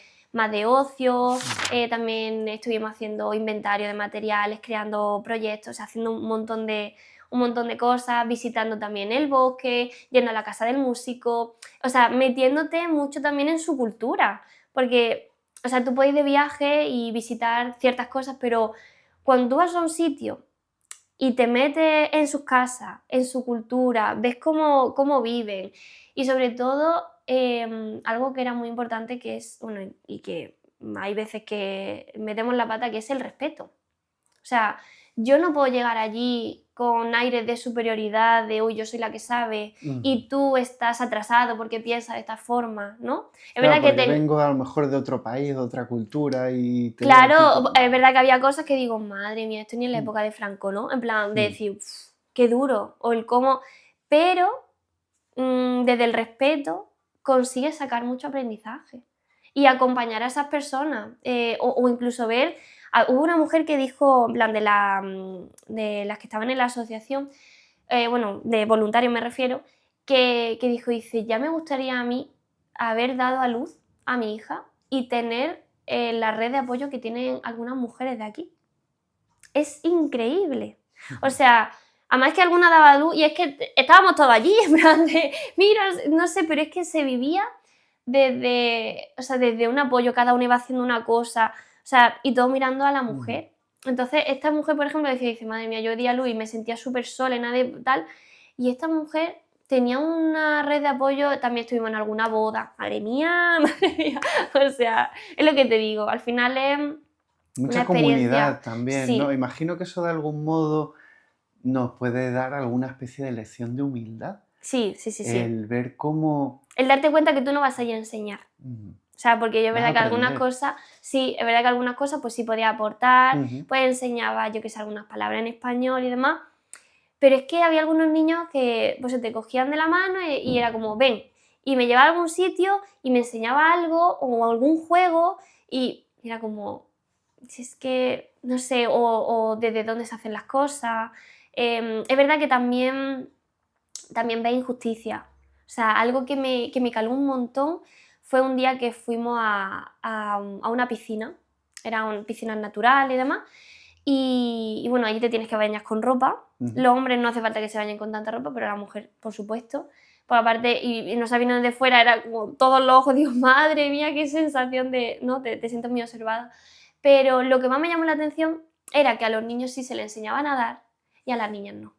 ocio. También estuvimos haciendo inventario de materiales, creando proyectos, haciendo un montón de cosas, visitando también el bosque, yendo a la casa del músico, o sea, metiéndote mucho también en su cultura, porque, o sea, tú puedes ir de viaje y visitar ciertas cosas, pero cuando tú vas a un sitio y te metes en sus casas, en su cultura, ves cómo viven y sobre todo algo que era muy importante que es, bueno, y que hay veces que metemos la pata, que es el respeto. O sea, yo no puedo llegar allí con aires de superioridad, de uy, yo soy la que sabe y tú estás atrasado porque piensas de esta forma, ¿no? Es verdad que vengo a lo mejor de otro país, de otra cultura y... Claro, es verdad que había cosas que digo, madre mía, esto ni en la época de Franco, ¿no? En plan, de decir, qué duro, o el cómo... Pero desde el respeto consigues sacar mucho aprendizaje y acompañar a esas personas o incluso ver... Hubo una mujer que dijo, en plan, de las que estaban en la asociación, de voluntarios me refiero, que dice, ya me gustaría a mí haber dado a luz a mi hija y tener la red de apoyo que tienen algunas mujeres de aquí. Es increíble. O sea, además que alguna daba luz y es que estábamos todos allí, en plan de, mira, no sé, pero es que se vivía desde un apoyo, cada uno iba haciendo una cosa, o sea, y todo mirando a la mujer. Entonces, esta mujer, por ejemplo, dice, madre mía, yo di a luz y me sentía súper sola, nadie tal, y esta mujer tenía una red de apoyo, también estuvimos en alguna boda, madre mía, o sea, es lo que te digo, al final es una Mucha experiencia, comunidad también, ¿no? sí, Imagino que eso de algún modo nos puede dar alguna especie de lección de humildad. sí, sí, sí, sí. El ver cómo El darte cuenta que tú no vas a ir a enseñar. mm, O sea, porque yo es vas a verdad que algunas aprender. cosas, sí, es verdad que algunas cosas pues sí podía aportar, Ujú, pues enseñaba, yo que sé, algunas palabras en español y demás, pero es que había algunos niños que pues se te cogían de la mano y era como, ven, y me llevaba a algún sitio y me enseñaba algo o algún juego y era como, si es que, no sé, o desde dónde se hacen las cosas. Es verdad que también ve injusticia. O sea, algo que me caló un montón fue un día que fuimos a una piscina, eran piscinas naturales y demás, y bueno, allí te tienes que bañar con ropa. ujú. Los hombres no hace falta que se bañen con tanta ropa, pero la mujer, por supuesto. Por aparte, y nos vino desde fuera, era como todos los ojos, digo, madre mía, qué sensación de, ¿no? Te sientes muy observada. Pero lo que más me llamó la atención era que a los niños sí se les enseñaba a nadar y a las niñas no.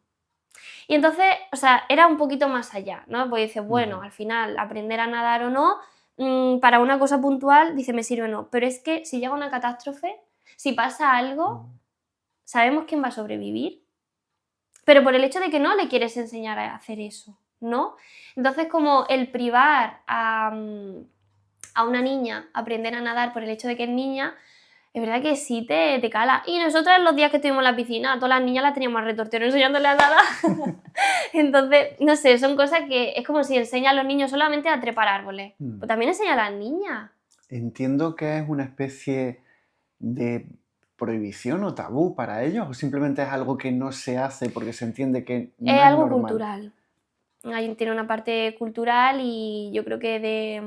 Y entonces, o sea, era un poquito más allá, ¿no? Pues dices, bueno, Vale. al final, aprender a nadar o no, para una cosa puntual, dice, me sirve o no. Pero es que si llega una catástrofe, si pasa algo, Mm, sabemos quién va a sobrevivir. Pero por el hecho de que no le quieres enseñar a hacer eso, ¿no? Entonces, como el privar a una niña aprender a nadar por el hecho de que es niña, es verdad que sí te cala. Y nosotras los días que estuvimos en la piscina, todas las niñas las teníamos al retortero enseñándole a nadar. Entonces, no sé, son cosas que es como si enseña a los niños solamente a trepar árboles. Pues mm. también enseña a las niñas. Entiendo que es una especie de prohibición o tabú para ellos, o simplemente es algo que no se hace porque se entiende que Es no es algo normal. cultural. Ahí tiene una parte cultural y yo creo que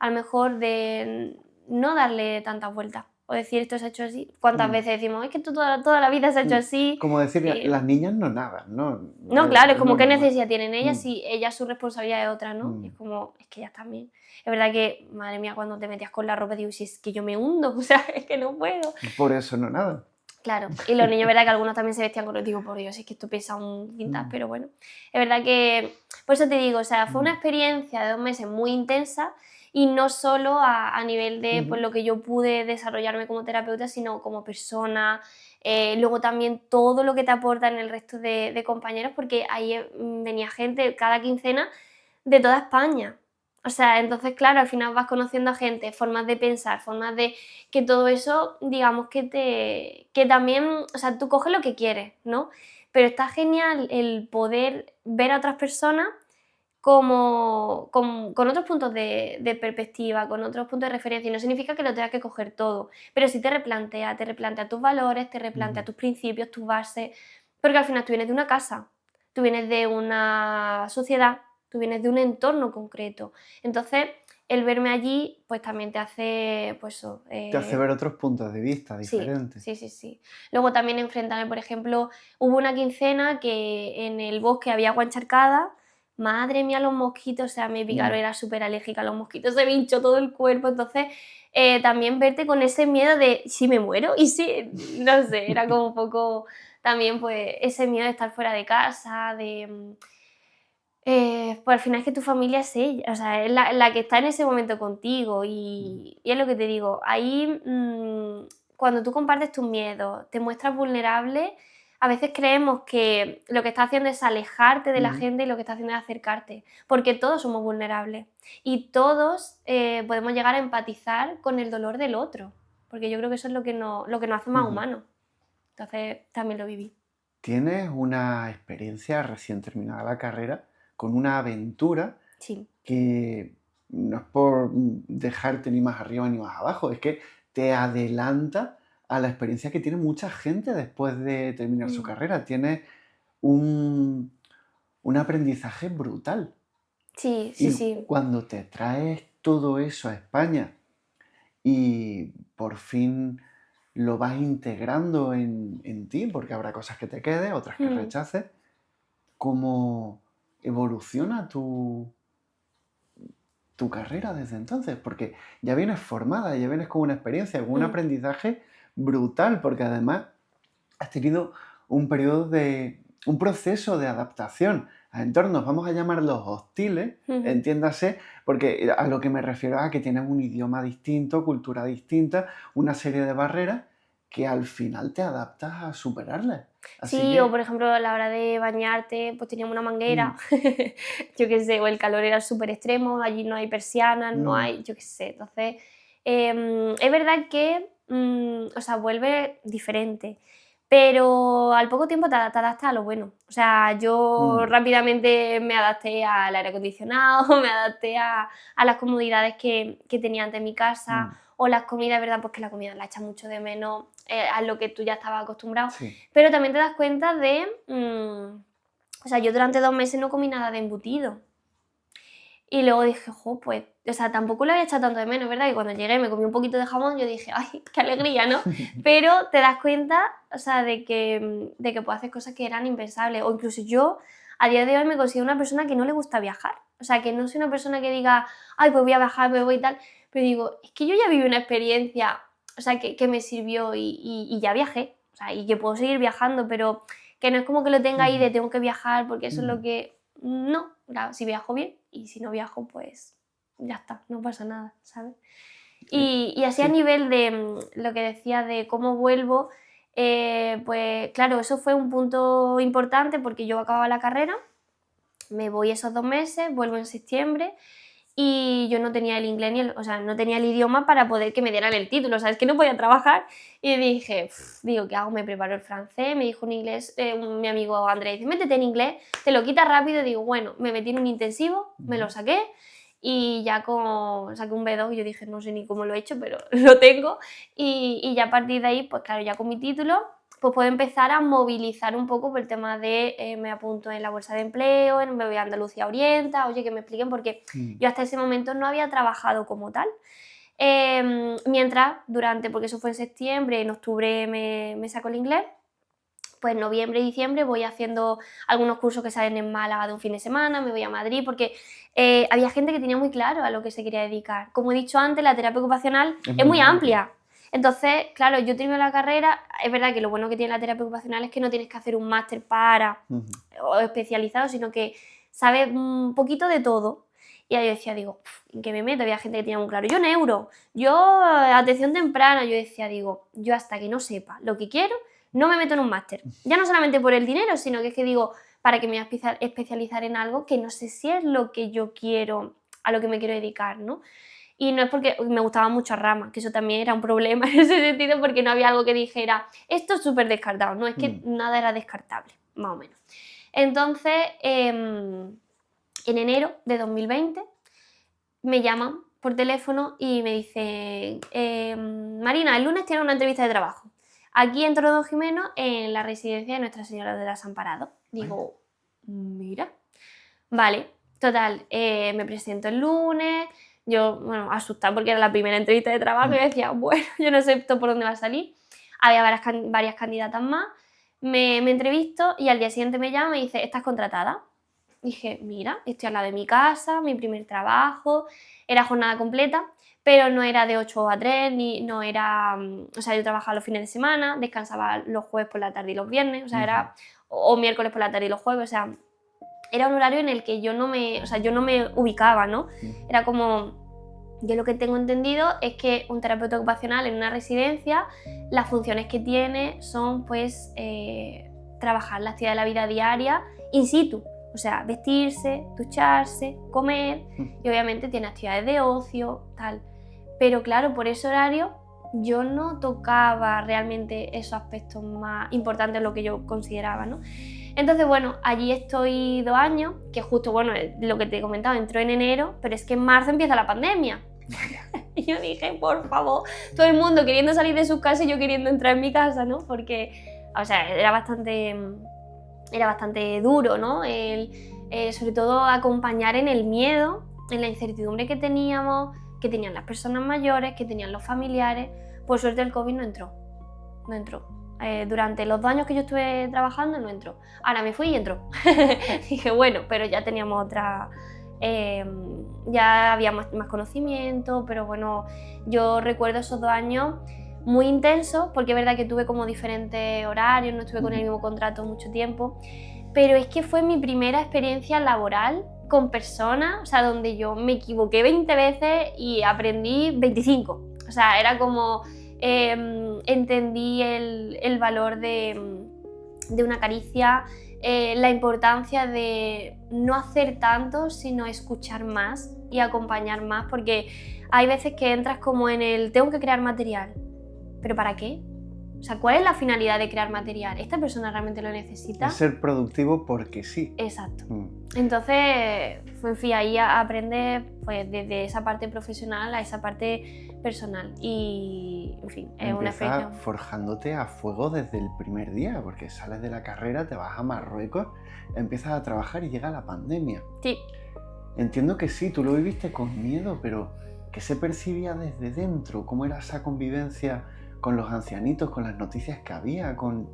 a lo mejor de no darle tantas vueltas. O decir esto se ha hecho así. ¿Cuántas Mm, veces decimos, es que esto toda la vida se ha hecho mm. así? Como decir, las Eh, niñas no nadan, ¿no? No, claro, es Es lo como qué normal. necesidad tienen ellas Mm, si ellas su responsabilidad es otra, ¿no? Y mm. es como, es que ellas también. Es verdad que, madre mía, cuando te metías con la ropa, digo, si es que yo me hundo, o sea, es que no puedo. Por eso no nadan. Claro, y los niños, es verdad que algunos también se vestían con los, digo, por Dios, es que esto pesa un quintal, Mm, pero bueno. Es verdad que, por eso te digo, o sea, fue una mm, experiencia de 2 meses muy intensa y no solo a nivel de pues, ujú. lo que yo pude desarrollarme como terapeuta, sino como persona. Luego también todo lo que te aporta en el resto de compañeros, porque ahí venía gente cada quincena de toda España. O sea, entonces, claro, al final vas conociendo a gente, formas de pensar, formas de que todo eso, digamos que también, o sea, tú coges lo que quieres, ¿no? Pero está genial el poder ver a otras personas como, con otros puntos de perspectiva, con otros puntos de referencia. Y no significa que lo tengas que coger todo, pero sí te replantea tus valores, te replantea Ujú. tus principios, tus bases, porque al final tú vienes de una casa, tú vienes de una sociedad, tú vienes de un entorno concreto. Entonces, el verme allí, pues también te hace, pues eso, Te hace ver otros puntos de vista sí, diferentes. sí, sí, sí. Luego también enfrentarme, por ejemplo, hubo una quincena que en el bosque había agua encharcada, madre mía, los mosquitos, o sea, me picaron, Mm. era súper alérgica a los mosquitos, se me hinchó todo el cuerpo, entonces también verte con ese miedo de si me muero y si, no sé, era como un poco también pues ese miedo de estar fuera de casa, pues al final es que tu familia es ella, o sea, es la que está en ese momento contigo Mm, y es lo que te digo, ahí cuando tú compartes tus miedos, te muestras vulnerable, a veces creemos que lo que estás haciendo es alejarte de la ujú. gente y lo que estás haciendo es acercarte, porque todos somos vulnerables y todos podemos llegar a empatizar con el dolor del otro, porque yo creo que eso es lo que nos hace más Ujú. humanos. Entonces también lo viví. Tienes una experiencia recién terminada la carrera con una aventura Sí. que no es por dejarte ni más arriba ni más abajo, es que te adelanta a la experiencia que tiene mucha gente después de terminar su Mm. carrera. Tienes un, un aprendizaje brutal. Sí, sí, Y sí. cuando te traes todo eso a España y por fin lo vas integrando en ti, porque habrá cosas que te queden, otras que Mm. rechaces, ¿cómo evoluciona tu carrera desde entonces? Porque ya vienes formada, ya vienes con una experiencia, con un Mm. aprendizaje brutal, porque además has tenido un periodo un proceso de adaptación a entornos, vamos a llamarlos hostiles, entiéndase, porque a lo que me refiero es a que tienen un idioma distinto, cultura distinta, una serie de barreras que al final te adaptas a superarlas. Así Sí, que, o por ejemplo a la hora de bañarte, pues teníamos una manguera, mm, yo qué sé, o el calor era súper extremo, allí no hay persianas, no mm, hay, yo qué sé, entonces es verdad que, o sea, vuelve diferente, pero al poco tiempo te adaptas a lo bueno. O sea, yo mm, rápidamente me adapté al aire acondicionado, me adapté a las comodidades que tenía antes en mi casa, mm, o las comidas, ¿verdad? Pues que la comida la echas mucho de menos a lo que tú ya estabas acostumbrado. sí. Pero también te das cuenta de, o sea, yo durante 2 meses no comí nada de embutido. Y luego dije: "Jo, pues", o sea, tampoco lo había echado tanto de menos, ¿verdad? Y cuando llegué me comí un poquito de jamón, yo dije: "Ay, qué alegría", ¿no? Pero te das cuenta, o sea, de que puedes hacer cosas que eran impensables. O incluso yo, a día de hoy, me considero una persona que no le gusta viajar. O sea, que no soy una persona que diga: "Ay, pues voy a viajar, me voy y tal". Pero digo: "Es que yo ya viví una experiencia, o sea, que me sirvió y ya viajé". O sea, y que puedo seguir viajando, pero que no es como que lo tenga ahí de Ujú, tengo que viajar porque eso es lo mm, que no, claro, si viajo bien y si no viajo, pues ya está, no pasa nada, ¿sabes? Y así a sí. nivel de lo que decía de cómo vuelvo, pues claro, eso fue un punto importante porque yo acababa la carrera, me voy esos 2 meses, vuelvo en septiembre y yo no tenía el inglés ni o sea, no tenía el idioma para poder que me dieran el título, ¿sabes? Que no podía trabajar y dije, digo, ¿qué hago? Me preparo el francés, me dijo en inglés, mi amigo Andrés, dice, métete en inglés, te lo quitas rápido, digo, bueno, me metí en un intensivo, me lo Ujú, saqué y ya saqué un B2, yo dije, no sé ni cómo lo he hecho, pero lo tengo y ya a partir de ahí, pues claro, ya con mi título pues puedo empezar a movilizar un poco por el tema de me apunto en la bolsa de empleo, me voy a Andalucía Orienta, oye, que me expliquen, porque mm, yo hasta ese momento no había trabajado como tal. Porque eso fue en septiembre, en octubre me saco el inglés, pues en noviembre y diciembre voy haciendo algunos cursos que salen en Málaga de un fin de semana, me voy a Madrid, porque había gente que tenía muy claro a lo que se quería dedicar. Como he dicho antes, la terapia ocupacional es es muy muy amplia. amplia. Entonces, claro, yo termino la carrera, es verdad que lo bueno que tiene la terapia ocupacional es que no tienes que hacer un máster Ujú, o especializado, sino que sabes un poquito de todo. Y ahí yo decía, digo, ¿en qué me meto? Había gente que tenía muy claro, yo neuro, yo atención temprana, yo decía, digo, yo hasta que no sepa lo que quiero, no me meto en un máster. Ya no solamente por el dinero, sino que es que digo, para que me voy a especializar en algo que no sé si es lo que yo quiero, a lo que me quiero dedicar, ¿no? Y no es porque me gustaban muchas ramas, que eso también era un problema en ese sentido, porque no había algo que dijera, esto es súper descartado, no, es que mm, nada era descartable, más o menos. Entonces, en enero de 2020 me llaman por teléfono y me dicen, Marina, el lunes tiene una entrevista de trabajo. Aquí en Torredón Jimeno, en la residencia de Nuestra Señora de las Amparados. vaya. Digo, mira, vale, total, me presento el lunes, yo, bueno, asustada porque era la primera entrevista de trabajo y Mm, decía, bueno, yo no sé esto por dónde va a salir. Había varias candidatas más, me entrevisto y al día siguiente me llama y me dice, ¿estás contratada? Dije, mira, estoy al lado de mi casa, mi primer trabajo, era jornada completa, pero no era de 8 a 3, ni, no era, o sea, yo trabajaba los fines de semana, descansaba los jueves por la tarde y los viernes, o sea, ujú, era, o miércoles por la tarde y los jueves, o sea, era un horario en el que yo no me, o sea, yo no me ubicaba, ¿no? ujú, Era como, yo lo que tengo entendido es que un terapeuta ocupacional en una residencia, las funciones que tiene son, pues, trabajar la actividad de la vida diaria in situ, o sea, vestirse, ducharse, comer, ujú, y obviamente tiene actividades de ocio, tal. Pero claro, por ese horario yo no tocaba realmente esos aspectos más importantes, lo que yo consideraba, ¿no? Entonces, bueno, allí estoy 2 años, que justo, bueno, lo que te he comentado, entró en enero, pero es que en marzo empieza la pandemia. vaya. Y yo dije, por favor, todo el mundo queriendo salir de sus casas y yo queriendo entrar en mi casa, ¿no? Porque, o sea, era bastante duro, ¿no? Sobre todo acompañar en el miedo, en la incertidumbre que teníamos, que tenían las personas mayores, que tenían los familiares. Por suerte el COVID no entró, no entró. Durante los 2 años que yo estuve trabajando no entró. Ahora me fui y entró. Dije, bueno, pero ya teníamos otra... eh, ya había más conocimiento, pero bueno, yo recuerdo esos 2 años muy intensos, porque es verdad que tuve como diferentes horarios, no estuve con el mismo contrato mucho tiempo, pero es que fue mi primera experiencia laboral con personas, o sea, donde yo me equivoqué 20 veces y aprendí 25. O sea, era como entendí el valor de una caricia, la importancia de no hacer tanto, sino escuchar más y acompañar más, porque hay veces que entras como en el tengo que crear material, ¿pero para qué? O sea, ¿cuál es la finalidad de crear material? ¿Esta persona realmente lo necesita? Es ser productivo porque sí. Exacto. Entonces, en fin, ahí aprendes pues, desde esa parte profesional a esa parte personal. Y, en fin, es una experiencia. Forjándote a fuego desde el primer día, porque sales de la carrera, te vas a Marruecos, empiezas a trabajar y llega la pandemia. Sí. Entiendo que sí, tú lo viviste con miedo, pero ¿qué se percibía desde dentro? ¿Cómo era esa convivencia con los ancianitos, con las noticias que había, con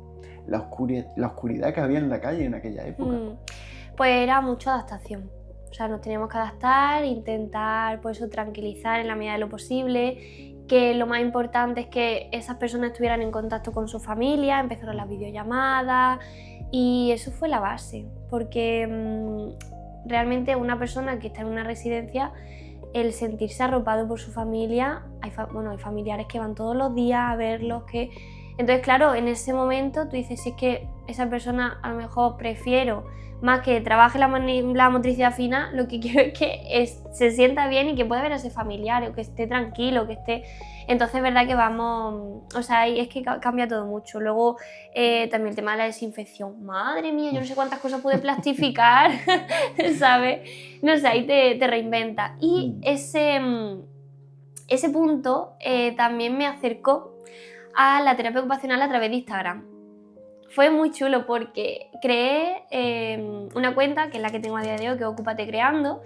la oscuridad que había en la calle en aquella época? Pues era mucha adaptación. O sea, nos teníamos que adaptar, intentar pues eso, tranquilizar en la medida de lo posible, que lo más importante es que esas personas estuvieran en contacto con su familia, empezaron las videollamadas y eso fue la base, porque realmente una persona que está en una residencia, el sentirse arropado por su familia, hay familiares que van todos los días a verlos, que... Entonces, claro, en ese momento tú dices, si es que esa persona a lo mejor prefiero, más que trabaje la motricidad fina, lo que quiero es que se sienta bien y que pueda ver a ese familiar, o que esté tranquilo, que esté... Entonces es verdad que vamos, o sea, es que cambia todo mucho. Luego también el tema de la desinfección. Madre mía, yo no sé cuántas cosas pude plastificar, ¿sabes? No sé, ahí te reinventa. Y ese punto también me acercó a la terapia ocupacional a través de Instagram. Fue muy chulo porque creé una cuenta, que es la que tengo a día de hoy, que es Ocúpate Creando,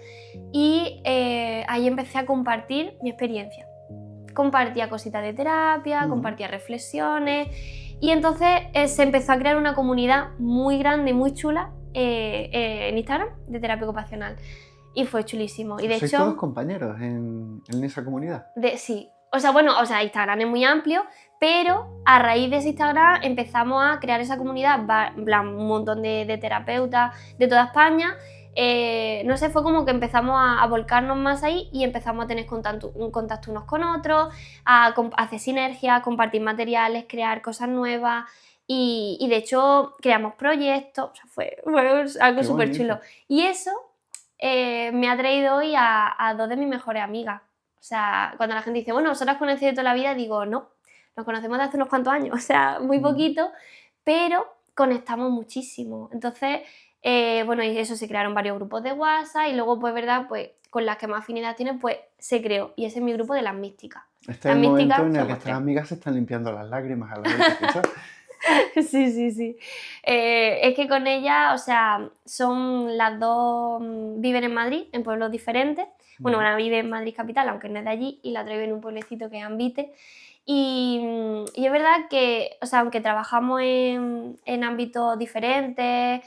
y ahí empecé a compartir mi experiencia. Compartía cositas de terapia, compartía reflexiones, y entonces se empezó a crear una comunidad muy grande y muy chula en Instagram de terapia ocupacional. Y fue chulísimo. Y de ¿Sois hecho, todos compañeros en esa comunidad? Sí. Instagram es muy amplio, pero a raíz de ese Instagram empezamos a crear esa comunidad, en plan, un montón de terapeutas de toda España. No sé, fue como que empezamos a volcarnos más ahí y empezamos a tener un contacto unos con otros, a hacer sinergias, a compartir materiales, crear cosas nuevas. Y de hecho creamos proyectos, o sea, fue algo súper chulo. Y eso me ha traído hoy a dos de mis mejores amigas. O sea, cuando la gente dice, bueno, ¿vosotras conocéis de toda la vida? Digo, no, nos conocemos de hace unos cuantos años, o sea, muy poquito, pero conectamos muchísimo. Entonces, y eso, se crearon varios grupos de WhatsApp y luego, pues, verdad, pues, con las que más afinidad tienen, pues, se creó. Y ese es mi grupo de las místicas. Este es el momento en el que estas amigas se están limpiando las lágrimas a la vez que escuchas. Sí. Es que con ella, o sea, son las dos, viven en Madrid, en pueblos diferentes. Bueno, una vive en Madrid capital, aunque no es de allí, y la otra vive en un pueblecito que es Ambite. Y es verdad que, o sea, aunque trabajamos en ámbitos diferentes,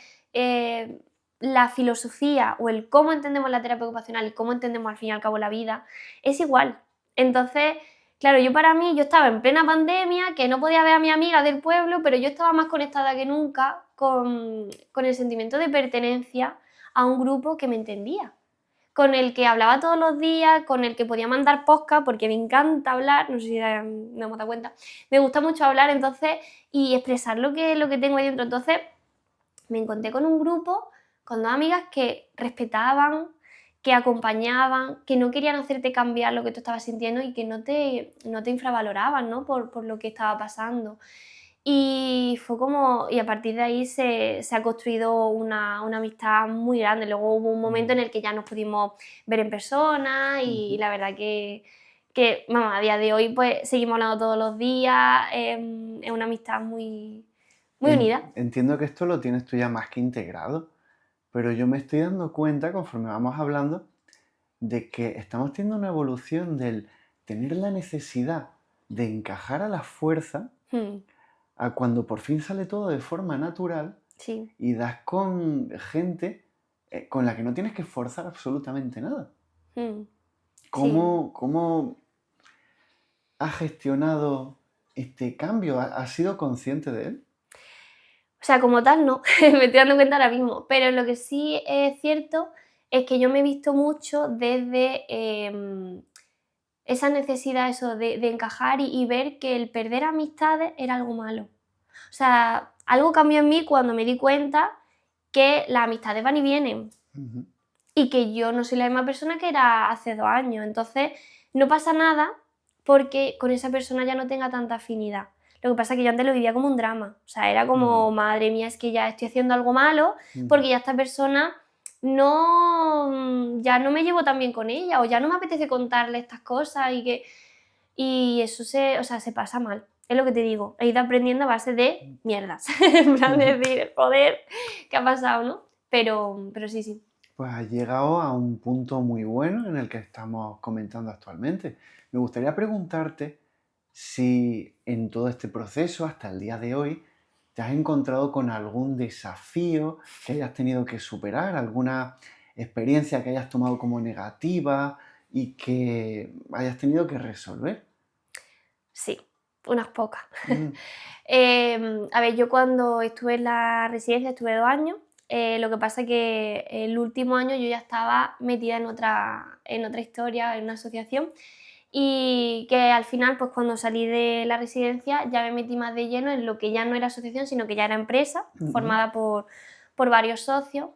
la filosofía o el cómo entendemos la terapia ocupacional y cómo entendemos al fin y al cabo la vida es igual. Entonces, claro, yo estaba en plena pandemia, que no podía ver a mi amiga del pueblo, pero yo estaba más conectada que nunca con el sentimiento de pertenencia a un grupo que me entendía, con el que hablaba todos los días, con el que podía mandar podcast, porque me encanta hablar, no sé si nos hemos dado cuenta, me gusta mucho hablar, entonces, y expresar lo que tengo ahí dentro. Entonces, me encontré con un grupo, con dos amigas que respetaban, que acompañaban, que no querían hacerte cambiar lo que tú estabas sintiendo y que no te infravaloraban, ¿no? por lo que estaba pasando. Y fue como, y a partir de ahí se ha construido una amistad muy grande. Luego hubo un momento en el que ya nos pudimos ver en persona y la verdad que vamos, a día de hoy pues seguimos hablando todos los días, es una amistad muy, muy unida. Entiendo que esto lo tienes tú ya más que integrado, pero yo me estoy dando cuenta, conforme vamos hablando, de que estamos teniendo una evolución del tener la necesidad de encajar a la fuerza a cuando por fin sale todo de forma natural. Sí. Y das con gente con la que no tienes que forzar absolutamente nada. ¿Cómo has gestionado este cambio? ¿Has sido consciente de él? O sea, como tal no, me estoy dando cuenta ahora mismo, pero lo que sí es cierto es que yo me he visto mucho desde esa necesidad eso de encajar y ver que el perder amistades era algo malo. O sea, algo cambió en mí cuando me di cuenta que las amistades van y vienen Ujú. y que yo no soy la misma persona que era hace 2 años. Entonces, no pasa nada porque con esa persona ya no tenga tanta afinidad. Lo que pasa es que yo antes lo vivía como un drama. O sea, era como, madre mía, es que ya estoy haciendo algo malo porque ya esta persona ya no me llevo tan bien con ella o ya no me apetece contarle estas cosas y eso o sea, se pasa mal. Es lo que te digo, he ido aprendiendo a base de mierdas. En plan de decir, joder, ¿qué ha pasado, no? Pero sí, sí. Pues has llegado a un punto muy bueno en el que estamos comentando actualmente. Me gustaría preguntarte si en todo este proceso, hasta el día de hoy, te has encontrado con algún desafío que hayas tenido que superar, alguna experiencia que hayas tomado como negativa y que hayas tenido que resolver. Sí, unas pocas. Mm, A ver, yo cuando estuve en la residencia estuve 2 años, lo que pasa es que el último año yo ya estaba metida en otra historia, en una asociación, y que al final, pues cuando salí de la residencia ya me metí más de lleno en lo que ya no era asociación, sino que ya era empresa, ujú. formada por varios socios.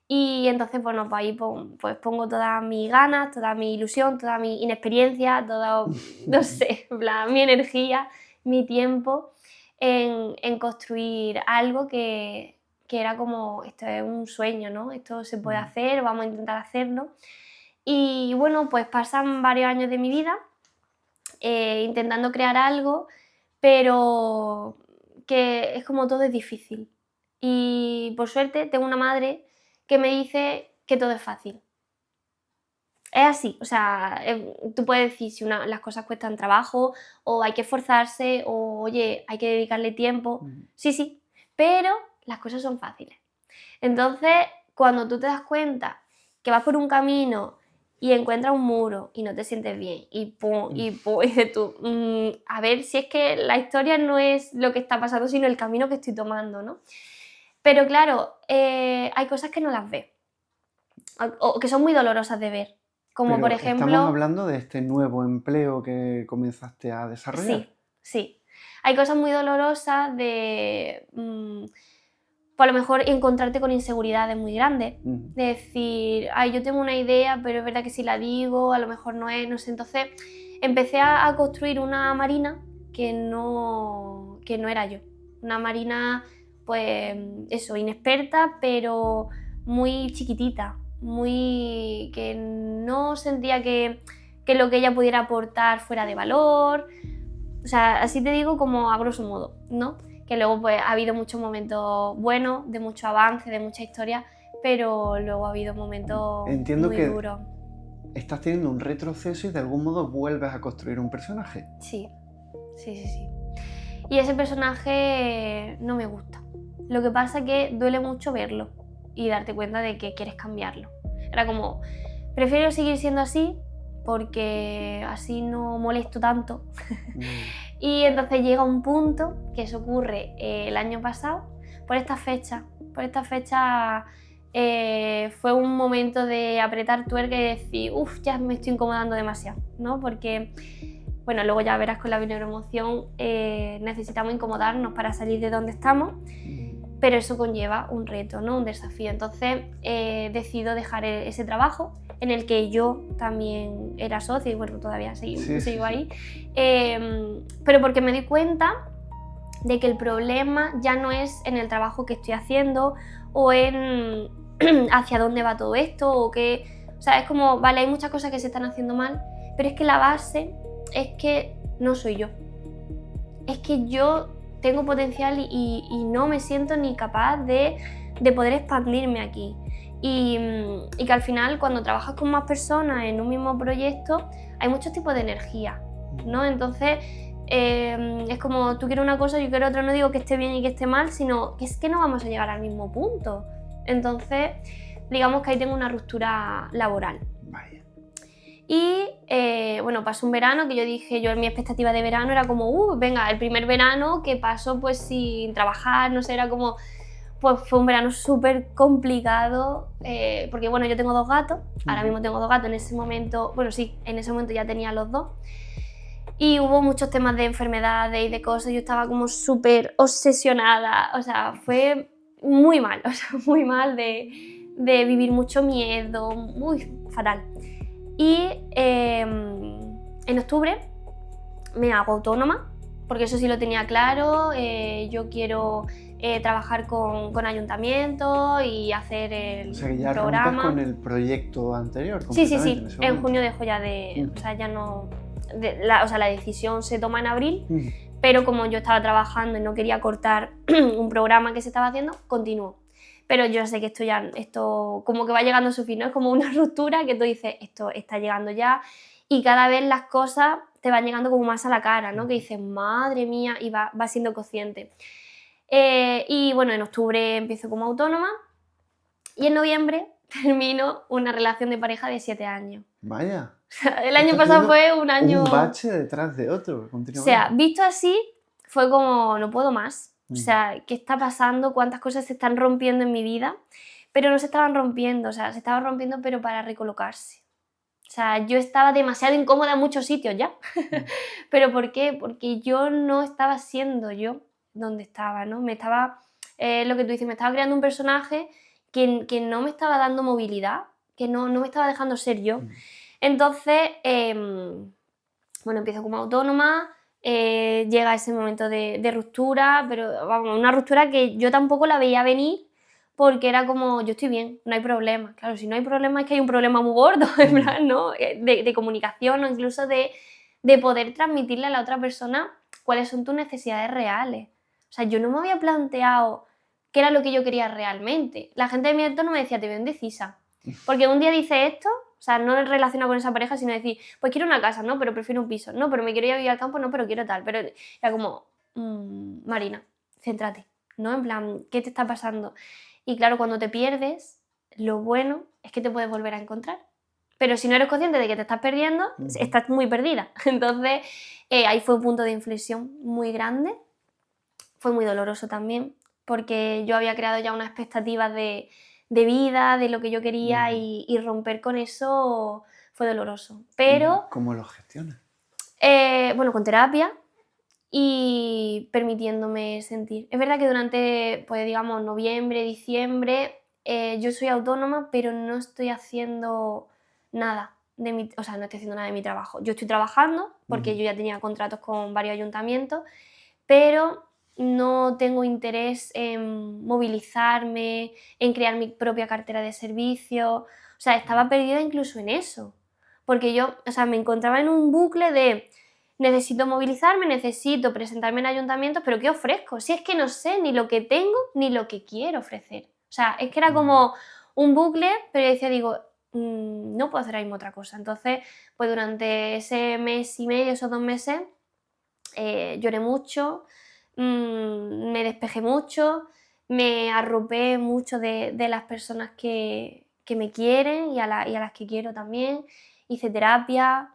Y entonces, bueno, pues ahí pues pongo todas mis ganas, toda mi ilusión, toda mi inexperiencia, toda, no sé, en plan, mi energía, mi tiempo en construir algo que era como, esto es un sueño, ¿no? Esto se puede Mm. hacer, vamos a intentar hacerlo. Y bueno, pues pasan varios años de mi vida intentando crear algo, pero que es como todo es difícil. Y por suerte tengo una madre que me dice que todo es fácil. Es así, o sea, tú puedes decir si las cosas cuestan trabajo o hay que esforzarse o oye, hay que dedicarle tiempo. Mm. Sí, sí, pero las cosas son fáciles. Entonces, cuando tú te das cuenta que vas por un camino y encuentras un muro y no te sientes bien y pum, y dices tú, a ver si es que la historia no es lo que está pasando, sino el camino que estoy tomando, ¿no? Pero claro, hay cosas que no las ves o que son muy dolorosas de ver, como por Pero estamos ejemplo, hablando de este nuevo empleo que comenzaste a desarrollar. sí, sí, hay cosas muy dolorosas por lo mejor encontrarte con inseguridades muy grandes. Ujú. De decir, ay, yo tengo una idea, pero es verdad que si la digo, a lo mejor no es, no sé. Entonces empecé a construir una marina que no era yo. Una marina, pues, eso, inexperta, pero muy chiquitita, muy que no sentía que lo que ella pudiera aportar fuera de valor. O sea, así te digo como a grosso modo, ¿no? Que luego pues ha habido muchos momentos buenos, de mucho avance, de mucha historia, pero luego ha habido momentos Entiendo muy que duros. estás teniendo un retroceso y de algún modo vuelves a construir un personaje. Sí, sí, sí, sí. Y ese personaje no me gusta. Lo que pasa es que duele mucho verlo y darte cuenta de que quieres cambiarlo. Era como, prefiero seguir siendo así porque así no molesto tanto. Mm. Y entonces llega un punto, que eso ocurre el año pasado, por esta fecha. Por esta fecha fue un momento de apretar tuerca y decir, uff, ya me estoy incomodando demasiado, ¿no? Porque, bueno, luego ya verás con la neuroemoción, necesitamos incomodarnos para salir de donde estamos, pero eso conlleva un reto, ¿no? Un desafío. Entonces decido dejar ese trabajo en el que yo también era socia y bueno, todavía sigo ahí, pero porque me di cuenta de que el problema ya no es en el trabajo que estoy haciendo o en hacia dónde va todo esto o sea, es como, vale, hay muchas cosas que se están haciendo mal, pero es que la base es que no soy yo. Es que yo tengo potencial y no me siento ni capaz de poder expandirme aquí. Y que al final, cuando trabajas con más personas en un mismo proyecto, hay muchos tipos de energía, ¿no? Entonces, es como tú quieres una cosa, yo quiero otra, no digo que esté bien y que esté mal, sino que es que no vamos a llegar al mismo punto. Entonces, digamos que ahí tengo una ruptura laboral. Vaya. Y bueno, pasó un verano que yo dije, yo en mi expectativa de verano era como, venga, el primer verano que paso pues sin trabajar, no sé, era como, pues fue un verano súper complicado, porque bueno, yo tengo 2 gatos, ahora mismo tengo 2 gatos, en ese momento, bueno sí, en ese momento ya tenía los 2, y hubo muchos temas de enfermedades y de cosas, yo estaba como súper obsesionada, o sea, fue muy mal, o sea, muy mal de vivir mucho miedo, muy fatal. Y en octubre me hago autónoma, porque eso sí lo tenía claro, yo quiero trabajar con ayuntamientos y hacer el O sea que ya programa. rompes con el proyecto anterior Sí, completamente en ese en momento. junio dejo ya de, o sea, ya no, o sea, la decisión se toma en abril, Ujú. pero como yo estaba trabajando y no quería cortar un programa que se estaba haciendo, continúo. Pero yo sé que esto como que va llegando a su fin, ¿no? Es como una ruptura que tú dices, esto está llegando ya, y cada vez las cosas te van llegando como más a la cara, ¿no? Que dices, madre mía, y va siendo consciente. Y bueno, en octubre empiezo como autónoma y en noviembre termino una relación de pareja de 7 años. Vaya. El año pasado fue un año... Un bache detrás de otro, O continuamente. sea, visto así, fue como, no puedo más. O Mm. sea, ¿qué está pasando? ¿Cuántas cosas se están rompiendo en mi vida? Pero no se estaban rompiendo, o sea, se estaban rompiendo pero para recolocarse. O sea, yo estaba demasiado incómoda en muchos sitios ya. ¿Pero por qué? Porque yo no estaba siendo yo donde estaba, ¿no? Me estaba, lo que tú dices, me estaba creando un personaje que no me estaba dando movilidad, que no me estaba dejando ser yo. Mm. Entonces, bueno, empiezo como autónoma, llega ese momento de ruptura, pero vamos, una ruptura que yo tampoco la veía venir porque era como, yo estoy bien, no hay problema. Claro, si no hay problema es que hay un problema muy gordo, en plan, ¿no? De comunicación o incluso de poder transmitirle a la otra persona cuáles son tus necesidades reales. O sea, yo no me había planteado qué era lo que yo quería realmente. La gente de mi entorno me decía, te veo indecisa. Porque un día dice esto, o sea, no relacionado con esa pareja, sino decir, pues quiero una casa, no, pero prefiero un piso, no, pero me quiero ir a vivir al campo, no, pero quiero tal. Pero era como, Marina, céntrate, ¿no? En plan, ¿qué te está pasando? Y claro, cuando te pierdes, lo bueno es que te puedes volver a encontrar. Pero si no eres consciente de que te estás perdiendo, estás muy perdida. Entonces, ahí fue un punto de inflexión muy grande. Fue muy doloroso también, porque yo había creado ya unas expectativas de vida, de lo que yo quería, y romper con eso fue doloroso. Pero, ¿Cómo lo gestionas? bueno, con terapia y permitiéndome sentir. Es verdad que durante, pues digamos, noviembre, diciembre, yo soy autónoma, pero no estoy haciendo nada o sea, no estoy haciendo nada de mi trabajo. Yo estoy trabajando porque yo ya tenía contratos con varios ayuntamientos, pero no tengo interés en movilizarme, en crear mi propia cartera de servicios. O sea, estaba perdida incluso en eso, porque yo, o sea, me encontraba en un bucle de necesito movilizarme, necesito presentarme en ayuntamientos, pero ¿qué ofrezco? Si es que no sé ni lo que tengo ni lo que quiero ofrecer. O sea, es que era como un bucle, pero yo decía, digo, no puedo hacer ahí mismo otra cosa. Entonces, pues durante ese mes y medio, esos 2 meses, lloré mucho, me despejé mucho, me arropé mucho de las personas que me quieren y a las que quiero también. Hice terapia,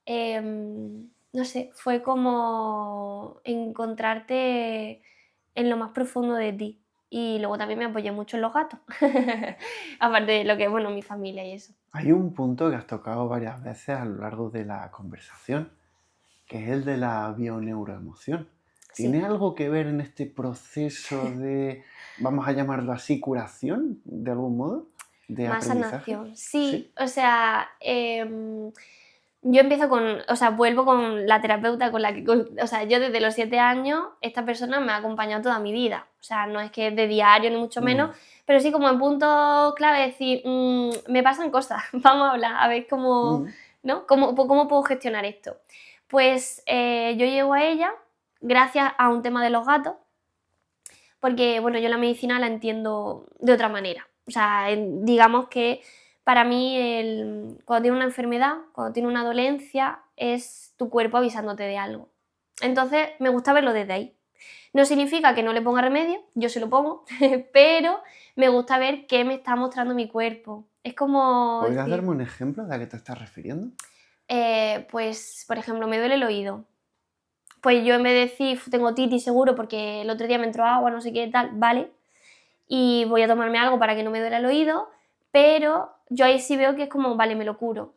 no sé, fue como encontrarte en lo más profundo de ti. Y luego también me apoyé mucho en los gatos, aparte de lo que es, bueno, mi familia y eso. Hay un punto que has tocado varias veces a lo largo de la conversación, que es el de la bioneuroemoción. ¿Tiene Sí. algo que ver en este proceso de, vamos a llamarlo así, curación, de algún modo, de Más aprendizaje? sanación, sí. O sea, yo empiezo o sea, vuelvo con la terapeuta con la que, o sea, yo desde los 7 años, esta persona me ha acompañado toda mi vida. O sea, no es que de diario ni mucho menos, pero sí como en puntos clave, decir, me pasan cosas, vamos a hablar, a ver cómo, ¿no? ¿Cómo puedo gestionar esto? Pues yo llego a ella gracias a un tema de los gatos, porque, bueno, yo la medicina la entiendo de otra manera. O sea, digamos que para mí cuando tienes una enfermedad, cuando tienes una dolencia, es tu cuerpo avisándote de algo. Entonces, me gusta verlo desde ahí. No significa que no le ponga remedio, yo se lo pongo, pero me gusta ver qué me está mostrando mi cuerpo. Es como ¿Podrías decir, darme un ejemplo de a qué te estás refiriendo? pues, por ejemplo, me duele el oído. Pues yo en vez de decir, tengo titis seguro porque el otro día me entró agua, no sé qué, tal, vale, y voy a tomarme algo para que no me duela el oído, pero yo ahí sí veo que es como, vale, me lo curo.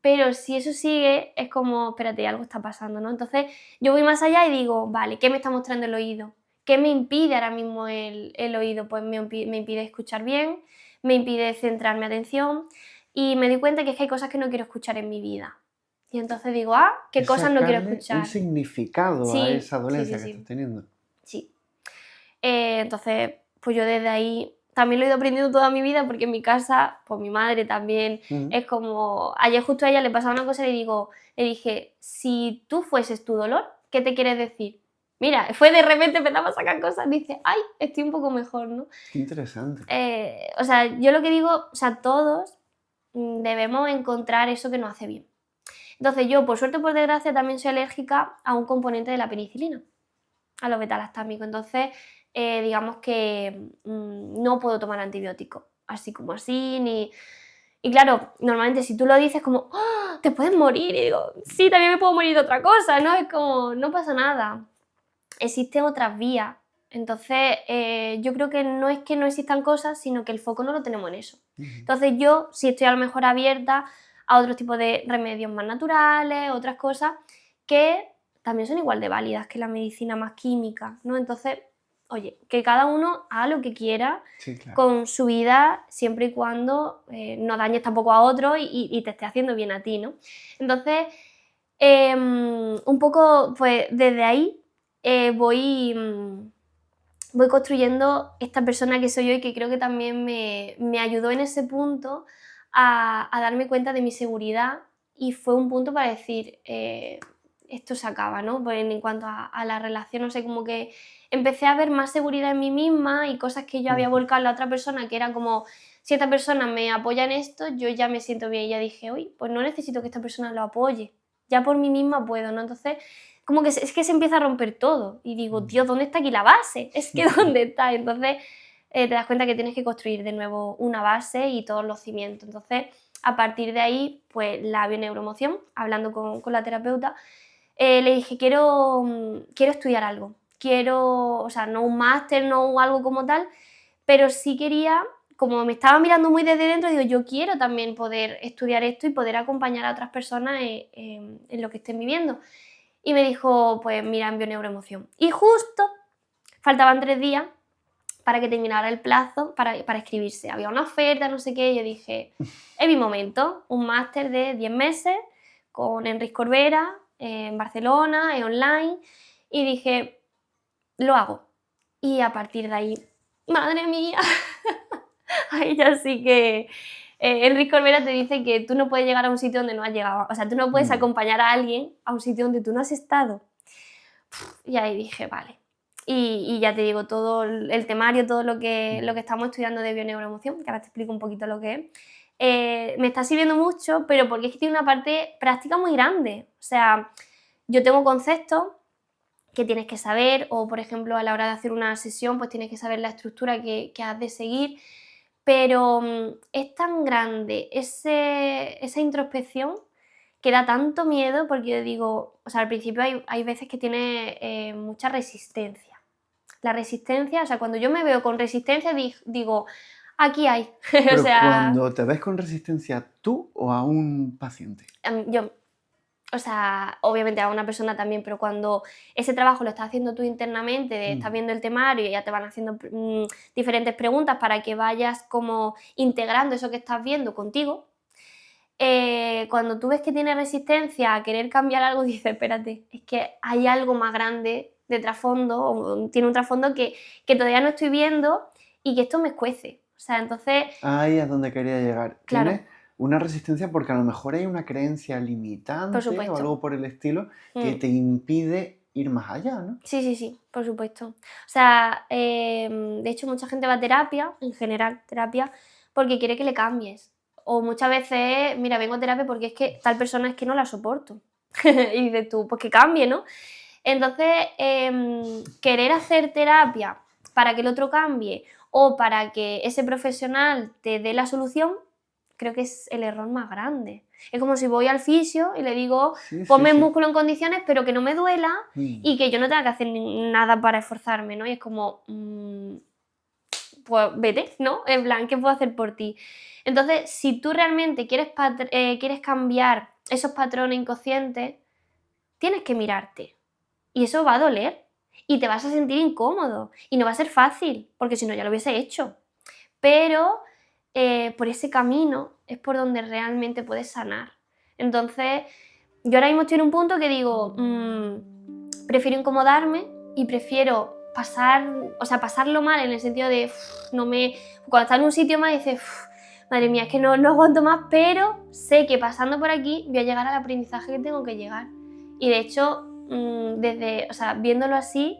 Pero si eso sigue, es como, espérate, algo está pasando, ¿no? Entonces yo voy más allá y digo, vale, ¿qué me está mostrando el oído? ¿Qué me impide ahora mismo el oído? Pues me impide escuchar bien, me impide centrar mi atención y me doy cuenta que es que hay cosas que no quiero escuchar en mi vida. Y entonces digo, ¿qué Es cosas no quiero sacarle un escuchar? significado a Sí, esa sí, dolencia sí, que estás sí, teniendo. sí. Entonces, pues yo desde ahí también lo he ido aprendiendo toda mi vida porque en mi casa, pues mi madre también Ujú. es como, ayer justo a ella le pasaba una cosa y le dije, si tú fueses tu dolor, ¿qué te quieres decir? Mira, fue de repente empezamos a sacar cosas, dice, ay, estoy un poco mejor, ¿no? Qué interesante. O sea, yo lo que digo, o sea, todos debemos encontrar eso que nos hace bien. Entonces yo, por suerte o por desgracia, también soy alérgica a un componente de la penicilina, a los betalastámicos. Entonces, digamos que no puedo tomar antibióticos, así como así, ni... Y claro, normalmente si tú lo dices como, ¡ah! Te puedes morir, y digo, sí, también me puedo morir de otra cosa, ¿no? Es como, no pasa nada, existen otras vías. Entonces, yo creo que no existan cosas, sino que el foco no lo tenemos en eso. Entonces yo sí estoy a lo mejor abierta a otros tipos de remedios más naturales, otras cosas que también son igual de válidas que la medicina más química, ¿no? Entonces, oye, que cada uno haga lo que quiera Sí, claro. con su vida, siempre y cuando no dañes tampoco a otro y te esté haciendo bien a ti, ¿no? Entonces, un poco, pues desde ahí voy construyendo esta persona que soy hoy, que creo que también me ayudó en ese punto a darme cuenta de mi seguridad y fue un punto para decir, esto se acaba, ¿no? Pues en cuanto a la relación, no sé, como que empecé a ver más seguridad en mí misma y cosas que yo había Ujú. volcado en la otra persona, que eran como, si esta persona me apoya en esto, yo ya me siento bien y ya dije, uy, pues no necesito que esta persona lo apoye, ya por mí misma puedo, ¿no? Entonces como que es que se empieza a romper todo y digo, Dios, ¿dónde está aquí la base? Es que ¿dónde está? Entonces te das cuenta que tienes que construir de nuevo una base y todos los cimientos. Entonces, a partir de ahí, pues la bioneuromoción, hablando con la terapeuta, le dije, quiero estudiar algo. Quiero, o sea, no un máster, no algo como tal, pero sí quería, como me estaba mirando muy desde dentro, digo, yo quiero también poder estudiar esto y poder acompañar a otras personas en lo que estén viviendo. Y me dijo, pues mira, en bioneuroemoción. Y justo faltaban 3 días para que terminara el plazo para inscribirse. Había una oferta, no sé qué, y yo dije, es mi momento, un máster de 10 meses con Enric Corbera, en Barcelona, online, y dije, lo hago. Y a partir de ahí, madre mía, ahí ya sí que... Enric Corbera te dice que tú no puedes llegar a un sitio donde no has llegado. O sea, tú no puedes Mm. acompañar a alguien a un sitio donde tú no has estado. Y ahí dije, vale. Y ya te digo, todo el temario, todo lo que estamos estudiando de bioneuroemoción, que ahora te explico un poquito lo que es, me está sirviendo mucho, pero porque es que tiene una parte práctica muy grande. O sea, yo tengo conceptos que tienes que saber, o por ejemplo, a la hora de hacer una sesión, pues tienes que saber la estructura que has de seguir, pero es tan grande esa introspección que da tanto miedo porque yo digo, o sea, al principio hay veces que tiene mucha resistencia. La resistencia, o sea, cuando yo me veo con resistencia digo, aquí hay. O Pero sea, cuando te ves con resistencia, ¿tú o a un paciente? yo, o sea, obviamente a una persona también, pero cuando ese trabajo lo estás haciendo tú internamente, estás Mm. viendo el temario y ya te van haciendo diferentes preguntas para que vayas como integrando eso que estás viendo contigo, cuando tú ves que tiene resistencia a querer cambiar algo, dices, espérate, es que hay algo más grande de trasfondo, o tiene un trasfondo que todavía no estoy viendo y que esto me escuece. O sea, entonces, Ahí es donde quería llegar. claro, Tienes una resistencia porque a lo mejor hay una creencia por limitante o supuesto. algo por el estilo que Mm. te impide ir más allá, ¿no? Sí, sí, sí, por supuesto. O sea, de hecho, mucha gente va a terapia, en general, terapia, porque quiere que le cambies. O muchas veces, mira, vengo a terapia porque es que tal persona es que no la soporto. Y dices tú, pues que cambie, ¿no? Entonces, querer hacer terapia para que el otro cambie o para que ese profesional te dé la solución, creo que es el error más grande. Es como si voy al fisio y le digo, Sí, ponme sí, el sí. músculo en condiciones, pero que no me duela Mm. y que yo no tenga que hacer nada para esforzarme, ¿no? Y es como, pues vete, ¿no? En plan, ¿qué puedo hacer por ti? Entonces, si tú realmente quieres cambiar esos patrones inconscientes, tienes que mirarte. Y eso va a doler. Y te vas a sentir incómodo. Y no va a ser fácil, porque si no ya lo hubiese hecho. Pero por ese camino es por donde realmente puedes sanar. Entonces, yo ahora mismo estoy en un punto que digo, prefiero incomodarme y prefiero pasarlo mal en el sentido de, cuando estás en un sitio más dices, madre mía, es que no aguanto más, pero sé que pasando por aquí voy a llegar al aprendizaje que tengo que llegar. Y de hecho, viéndolo así,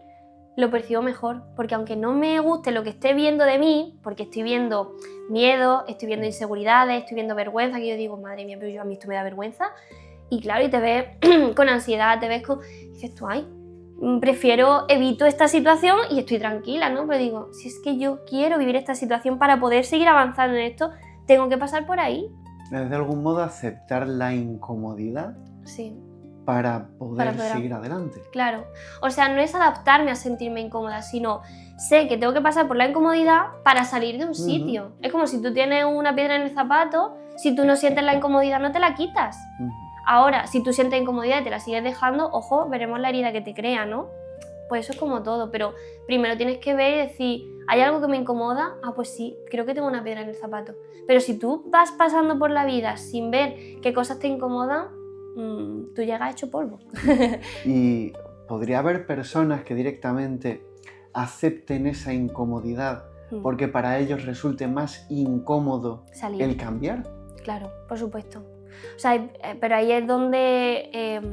lo percibo mejor, porque aunque no me guste lo que esté viendo de mí, porque estoy viendo miedo, estoy viendo inseguridades, estoy viendo vergüenza, que yo digo, madre mía, pero a mí esto me da vergüenza, y claro, y te ves con ansiedad, te ves dices tú, ay, evito esta situación y estoy tranquila, ¿no? Pero digo, si es que yo quiero vivir esta situación para poder seguir avanzando en esto, tengo que pasar por ahí. Es de algún modo aceptar la incomodidad. Sí. Para poder seguir adelante. Claro, o sea, no es adaptarme a sentirme incómoda, sino sé que tengo que pasar por la incomodidad para salir de un sitio. Es como si tú tienes una piedra en el zapato, si tú no sientes la incomodidad no te la quitas. Ahora, si tú sientes incomodidad y te la sigues dejando, ojo, veremos la herida que te crea, ¿no? Pues eso es como todo, pero primero tienes que ver y decir, ¿hay algo que me incomoda? Ah, pues sí, creo que tengo una piedra en el zapato. Pero si tú vas pasando por la vida sin ver qué cosas te incomodan, tú llegas hecho polvo. Y podría haber personas que directamente acepten esa incomodidad porque para ellos resulte más incómodo salir. El cambiar. Claro, por supuesto. O sea, pero ahí es donde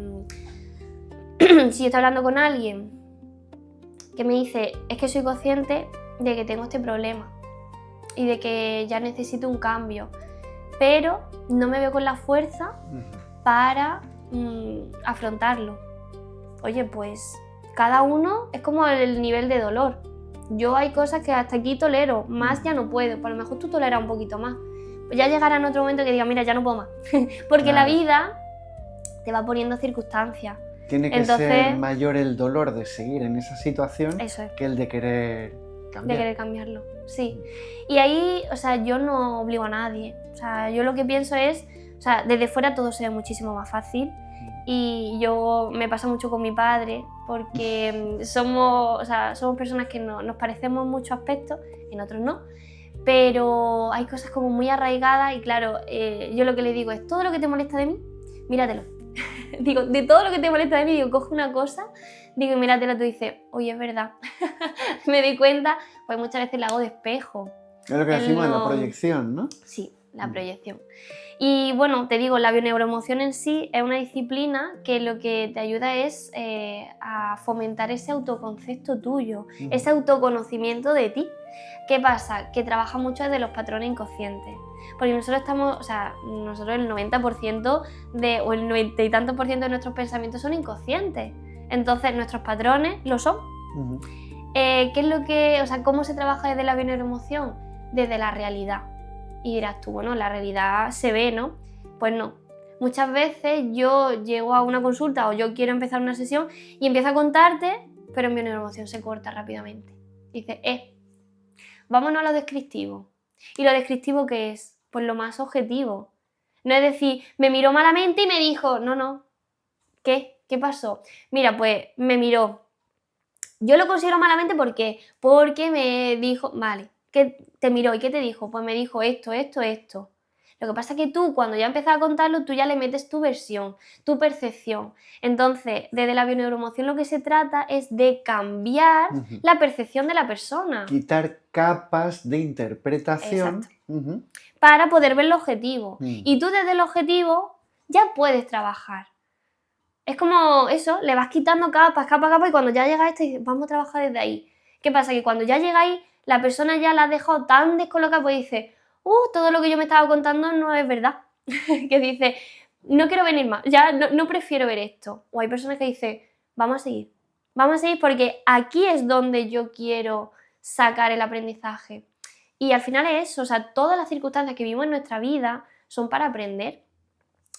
si yo estoy hablando con alguien que me dice, es que soy consciente de que tengo este problema y de que ya necesito un cambio, pero no me veo con la fuerza para afrontarlo. Oye, pues cada uno es como el nivel de dolor. Yo hay cosas que hasta aquí tolero, más ya no puedo, pues a lo mejor tú toleras un poquito más. Pues ya llegará en otro momento que diga, mira, ya no puedo más. Porque la vida te va poniendo circunstancias. Tiene que ser mayor el dolor de seguir en esa situación que el de querer cambiar. De querer cambiarlo, sí. Y ahí, o sea, yo no obligo a nadie. O sea, yo lo que pienso es, o sea, desde fuera todo se ve muchísimo más fácil. Y me pasa mucho con mi padre, porque somos personas que nos parecemos en muchos aspectos, en otros no. Pero hay cosas como muy arraigadas y claro, yo lo que le digo es, todo lo que te molesta de mí, míratelo. Digo, de todo lo que te molesta de mí, digo, coge una cosa, digo, míratelo, tú dices, oye, es verdad. Me di cuenta, pues muchas veces la hago de espejo. Es lo que decimos en la proyección, ¿no? Sí, la proyección. Y bueno, te digo, la bioneuroemoción en sí es una disciplina que lo que te ayuda es a fomentar ese autoconcepto tuyo, ese autoconocimiento de ti. ¿Qué pasa? Que trabaja mucho desde los patrones inconscientes. Porque nosotros el 90% o el 90 y tantos por ciento de nuestros pensamientos son inconscientes. Entonces nuestros patrones lo son. ¿Qué es lo que, cómo se trabaja desde la bioneuroemoción? Desde la realidad. Y dirás tú, bueno, la realidad se ve, ¿no? Pues no. Muchas veces yo llego a una consulta o yo quiero empezar una sesión y empiezo a contarte, pero mi bioneuroemoción se corta rápidamente. Dice, vámonos a lo descriptivo. ¿Y lo descriptivo qué es? Pues lo más objetivo. No es decir, me miró malamente y me dijo, no. ¿Qué? ¿Qué pasó? Mira, pues me miró. Yo lo considero malamente porque me dijo, vale, ¿qué te miró y qué te dijo? Pues me dijo esto. Lo que pasa es que tú, cuando ya empiezas a contarlo, tú ya le metes tu versión, tu percepción. Entonces, desde la bioneuroemoción lo que se trata es de cambiar la percepción de la persona. Quitar capas de interpretación. Para poder ver el objetivo. Y tú desde el objetivo ya puedes trabajar. Es como eso, le vas quitando capa, y cuando ya llega dices, vamos a trabajar desde ahí. ¿Qué pasa? Que cuando ya llega ahí, la persona ya la ha dejado tan descolocada, pues dice, todo lo que yo me estaba contando no es verdad. Que dice, no quiero venir más, ya no prefiero ver esto. O hay personas que dicen, vamos a seguir porque aquí es donde yo quiero sacar el aprendizaje. Y al final es eso, o sea, todas las circunstancias que vivimos en nuestra vida son para aprender.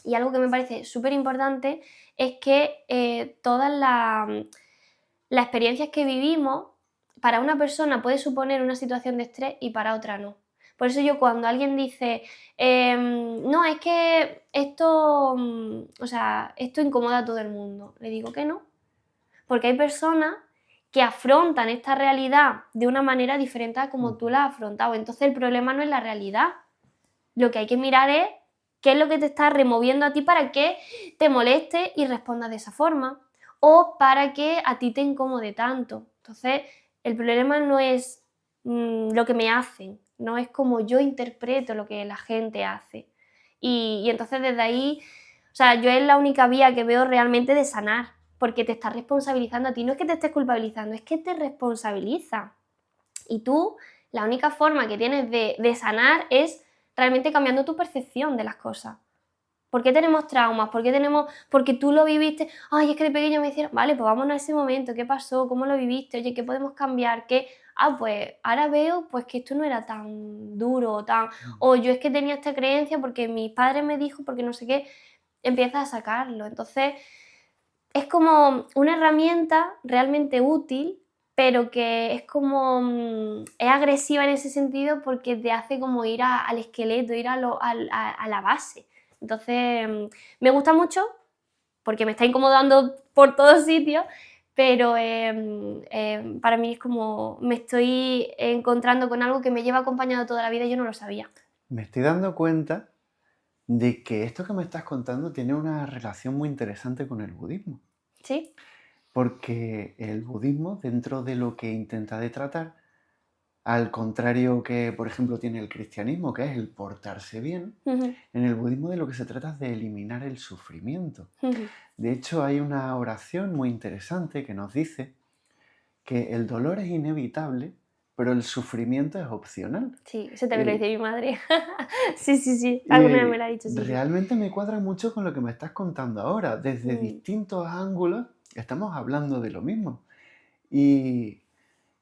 Y algo que me parece súper importante es que todas las experiencias que vivimos, para una persona puede suponer una situación de estrés y para otra no. Por eso yo cuando alguien dice, no, es que esto, o sea, esto incomoda a todo el mundo, le digo que no. Porque hay personas que afrontan esta realidad de una manera diferente a como tú la has afrontado. Entonces el problema no es la realidad. Lo que hay que mirar es qué es lo que te está removiendo a ti para que te moleste y respondas de esa forma. O para que a ti te incomode tanto. Entonces, el problema no es lo que me hacen, no es como yo interpreto lo que la gente hace. Y entonces desde ahí, o sea, yo es la única vía que veo realmente de sanar, porque te estás responsabilizando a ti. No es que te estés culpabilizando, es que te responsabiliza. Y tú, la única forma que tienes de sanar es realmente cambiando tu percepción de las cosas. ¿Por qué tenemos traumas? Porque tú lo viviste, ay, es que de pequeño me hicieron, vale, pues vámonos a ese momento, ¿qué pasó? ¿Cómo lo viviste? Oye, ¿qué podemos cambiar? ¿Qué? Pues ahora veo pues que esto no era tan duro, o yo es que tenía esta creencia porque mis padres me dijo, porque no sé qué, empiezas a sacarlo. Entonces, es como una herramienta realmente útil, pero que es como, es agresiva en ese sentido porque te hace como ir al esqueleto, ir a la base. Entonces, me gusta mucho porque me está incomodando por todos sitios, pero para mí es como me estoy encontrando con algo que me lleva acompañado toda la vida y yo no lo sabía. Me estoy dando cuenta de que esto que me estás contando tiene una relación muy interesante con el budismo. ¿Sí? Porque el budismo, dentro de lo que intenta de tratar, al contrario que, por ejemplo, tiene el cristianismo, que es el portarse bien, Ujú, en el budismo de lo que se trata es de eliminar el sufrimiento. ujú. De hecho, hay una oración muy interesante que nos dice que el dolor es inevitable, pero el sufrimiento es opcional. Sí, eso también lo Y, dice mi madre. Sí, sí, sí, alguna vez me y lo ha dicho, sí, sí. realmente me cuadra mucho con lo que me estás contando ahora. Desde Mm. distintos ángulos estamos hablando de lo mismo. Y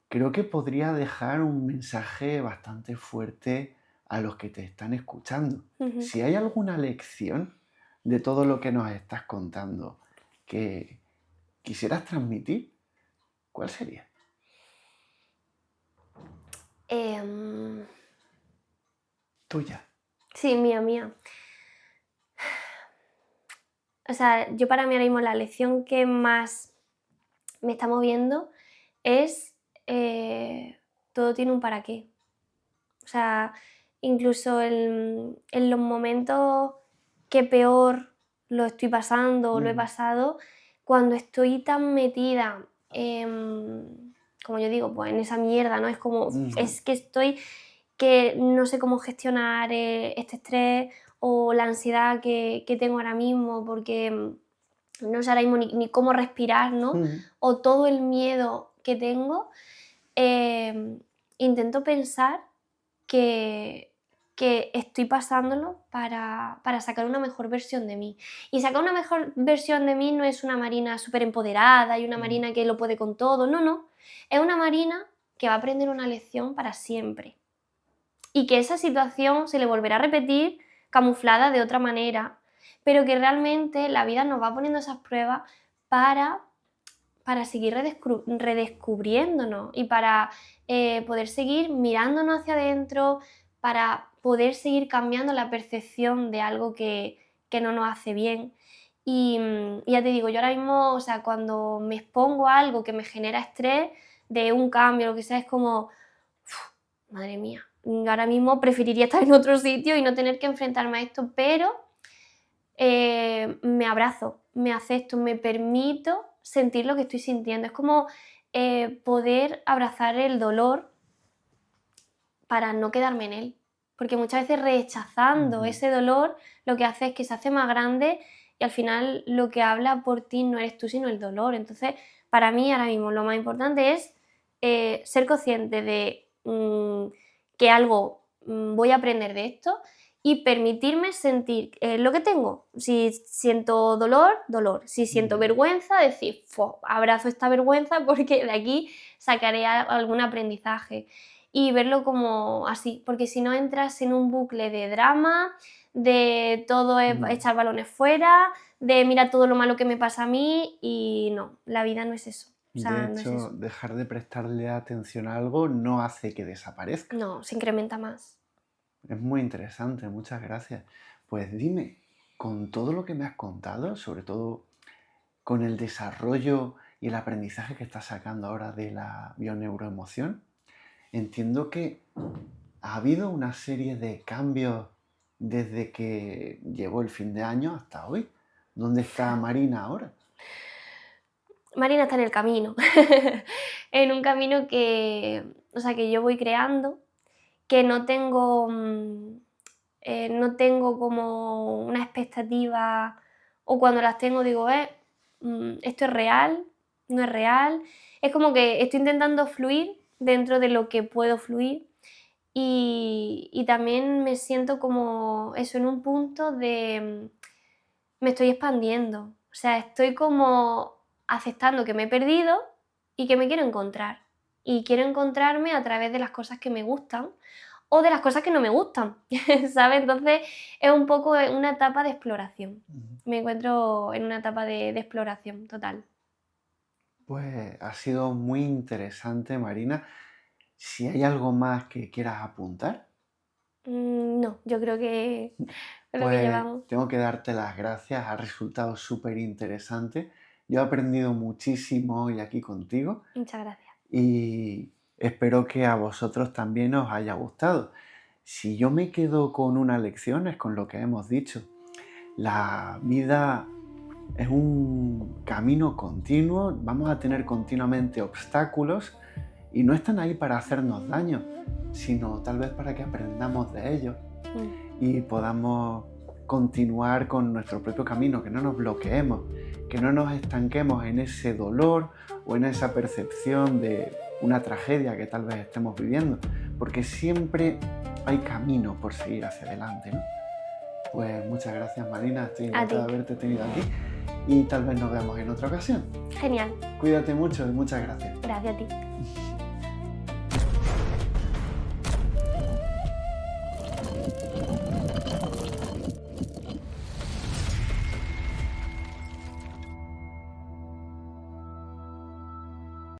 creo que podría dejar un mensaje bastante fuerte a los que te están escuchando. Ujú. Si hay alguna lección de todo lo que nos estás contando que quisieras transmitir, ¿cuál sería? Em, Tuya. sí, mía, mía. O sea, yo para mí ahora mismo la lección que más me está moviendo es todo tiene un para qué. O sea, incluso en los momentos que peor lo estoy pasando o lo he Ujú, pasado, cuando estoy tan metida como yo digo, pues en esa mierda, ¿no? Es como, ujú, es que estoy que no sé cómo gestionar este estrés o la ansiedad que tengo ahora mismo porque no sé ahora mismo ni cómo respirar, ¿no? ujú, O todo el miedo que tengo, em, intento pensar que, que estoy pasándolo para sacar una mejor versión de mí. Y sacar una mejor versión de mí no es una Marina súper empoderada y una ujú. Marina que lo puede con todo, no, no. Es una Marina que va a aprender una lección para siempre. Y que esa situación se le volverá a repetir camuflada de otra manera, pero que realmente la vida nos va poniendo esas pruebas para seguir redescubriéndonos y para poder seguir mirándonos hacia adentro, para poder seguir cambiando la percepción de algo que no nos hace bien. Y ya te digo, yo ahora mismo, o sea, cuando me expongo a algo que me genera estrés, de un cambio, lo que sea, es como, madre mía, ahora mismo preferiría estar en otro sitio y no tener que enfrentarme a esto, pero me abrazo, me acepto, me permito sentir lo que estoy sintiendo. Es como poder abrazar el dolor para no quedarme en él. Porque muchas veces rechazando Ujú. ese dolor lo que hace es que se hace más grande y al final lo que habla por ti no eres tú sino el dolor. Entonces, para mí ahora mismo lo más importante es ser consciente de que algo voy a aprender de esto y permitirme sentir lo que tengo. Si siento dolor, dolor. Si siento Ya. vergüenza, decir, abrazo esta vergüenza porque de aquí sacaré algún aprendizaje. y verlo como así, porque si no entras en un bucle de drama, de todo es echar balones fuera, de mira todo lo malo que me pasa a mí y no, la vida no es eso. O De sea, no es hecho, eso. dejar de prestarle atención a algo no hace que desaparezca. No, se incrementa más. Es muy interesante, muchas gracias. Pues dime, con todo lo que me has contado, sobre todo con el desarrollo y el aprendizaje que estás sacando ahora de la bioneuroemoción, entiendo que ha habido una serie de cambios desde que llegó el fin de año hasta hoy. ¿Dónde está Marina ahora? Marina está en el camino, en un camino que, o sea, que yo voy creando, que no tengo, no tengo como una expectativa, o cuando las tengo digo, esto es real, no es real. Es como que estoy intentando fluir dentro de lo que puedo fluir y también me siento como eso, en un punto de, me estoy expandiendo, o sea, estoy como aceptando que me he perdido y que me quiero encontrar. Y quiero encontrarme a través de las cosas que me gustan o de las cosas que no me gustan, ¿sabes? Entonces es un poco una etapa de exploración. Me encuentro en una etapa de exploración total. Pues ha sido muy interesante, Marina. Si hay algo más que quieras apuntar, No, yo creo que con lo que pues llevamos. tengo que darte las gracias. Ha resultado súper interesante. Yo he aprendido muchísimo hoy aquí contigo Muchas gracias. y espero que a vosotros también os haya gustado. Si yo me quedo con una lección es con lo que hemos dicho. La vida es un camino continuo, vamos a tener continuamente obstáculos y no están ahí para hacernos daño, sino tal vez para que aprendamos de ellos y podamos continuar con nuestro propio camino, que no nos bloqueemos, que no nos estanquemos en ese dolor o en esa percepción de una tragedia que tal vez estemos viviendo, porque siempre hay camino por seguir hacia adelante, ¿no? Pues muchas gracias, Marina, estoy A encantado ti. de haberte tenido aquí y tal vez nos veamos en otra ocasión. Genial. Cuídate mucho y muchas gracias. Gracias a ti.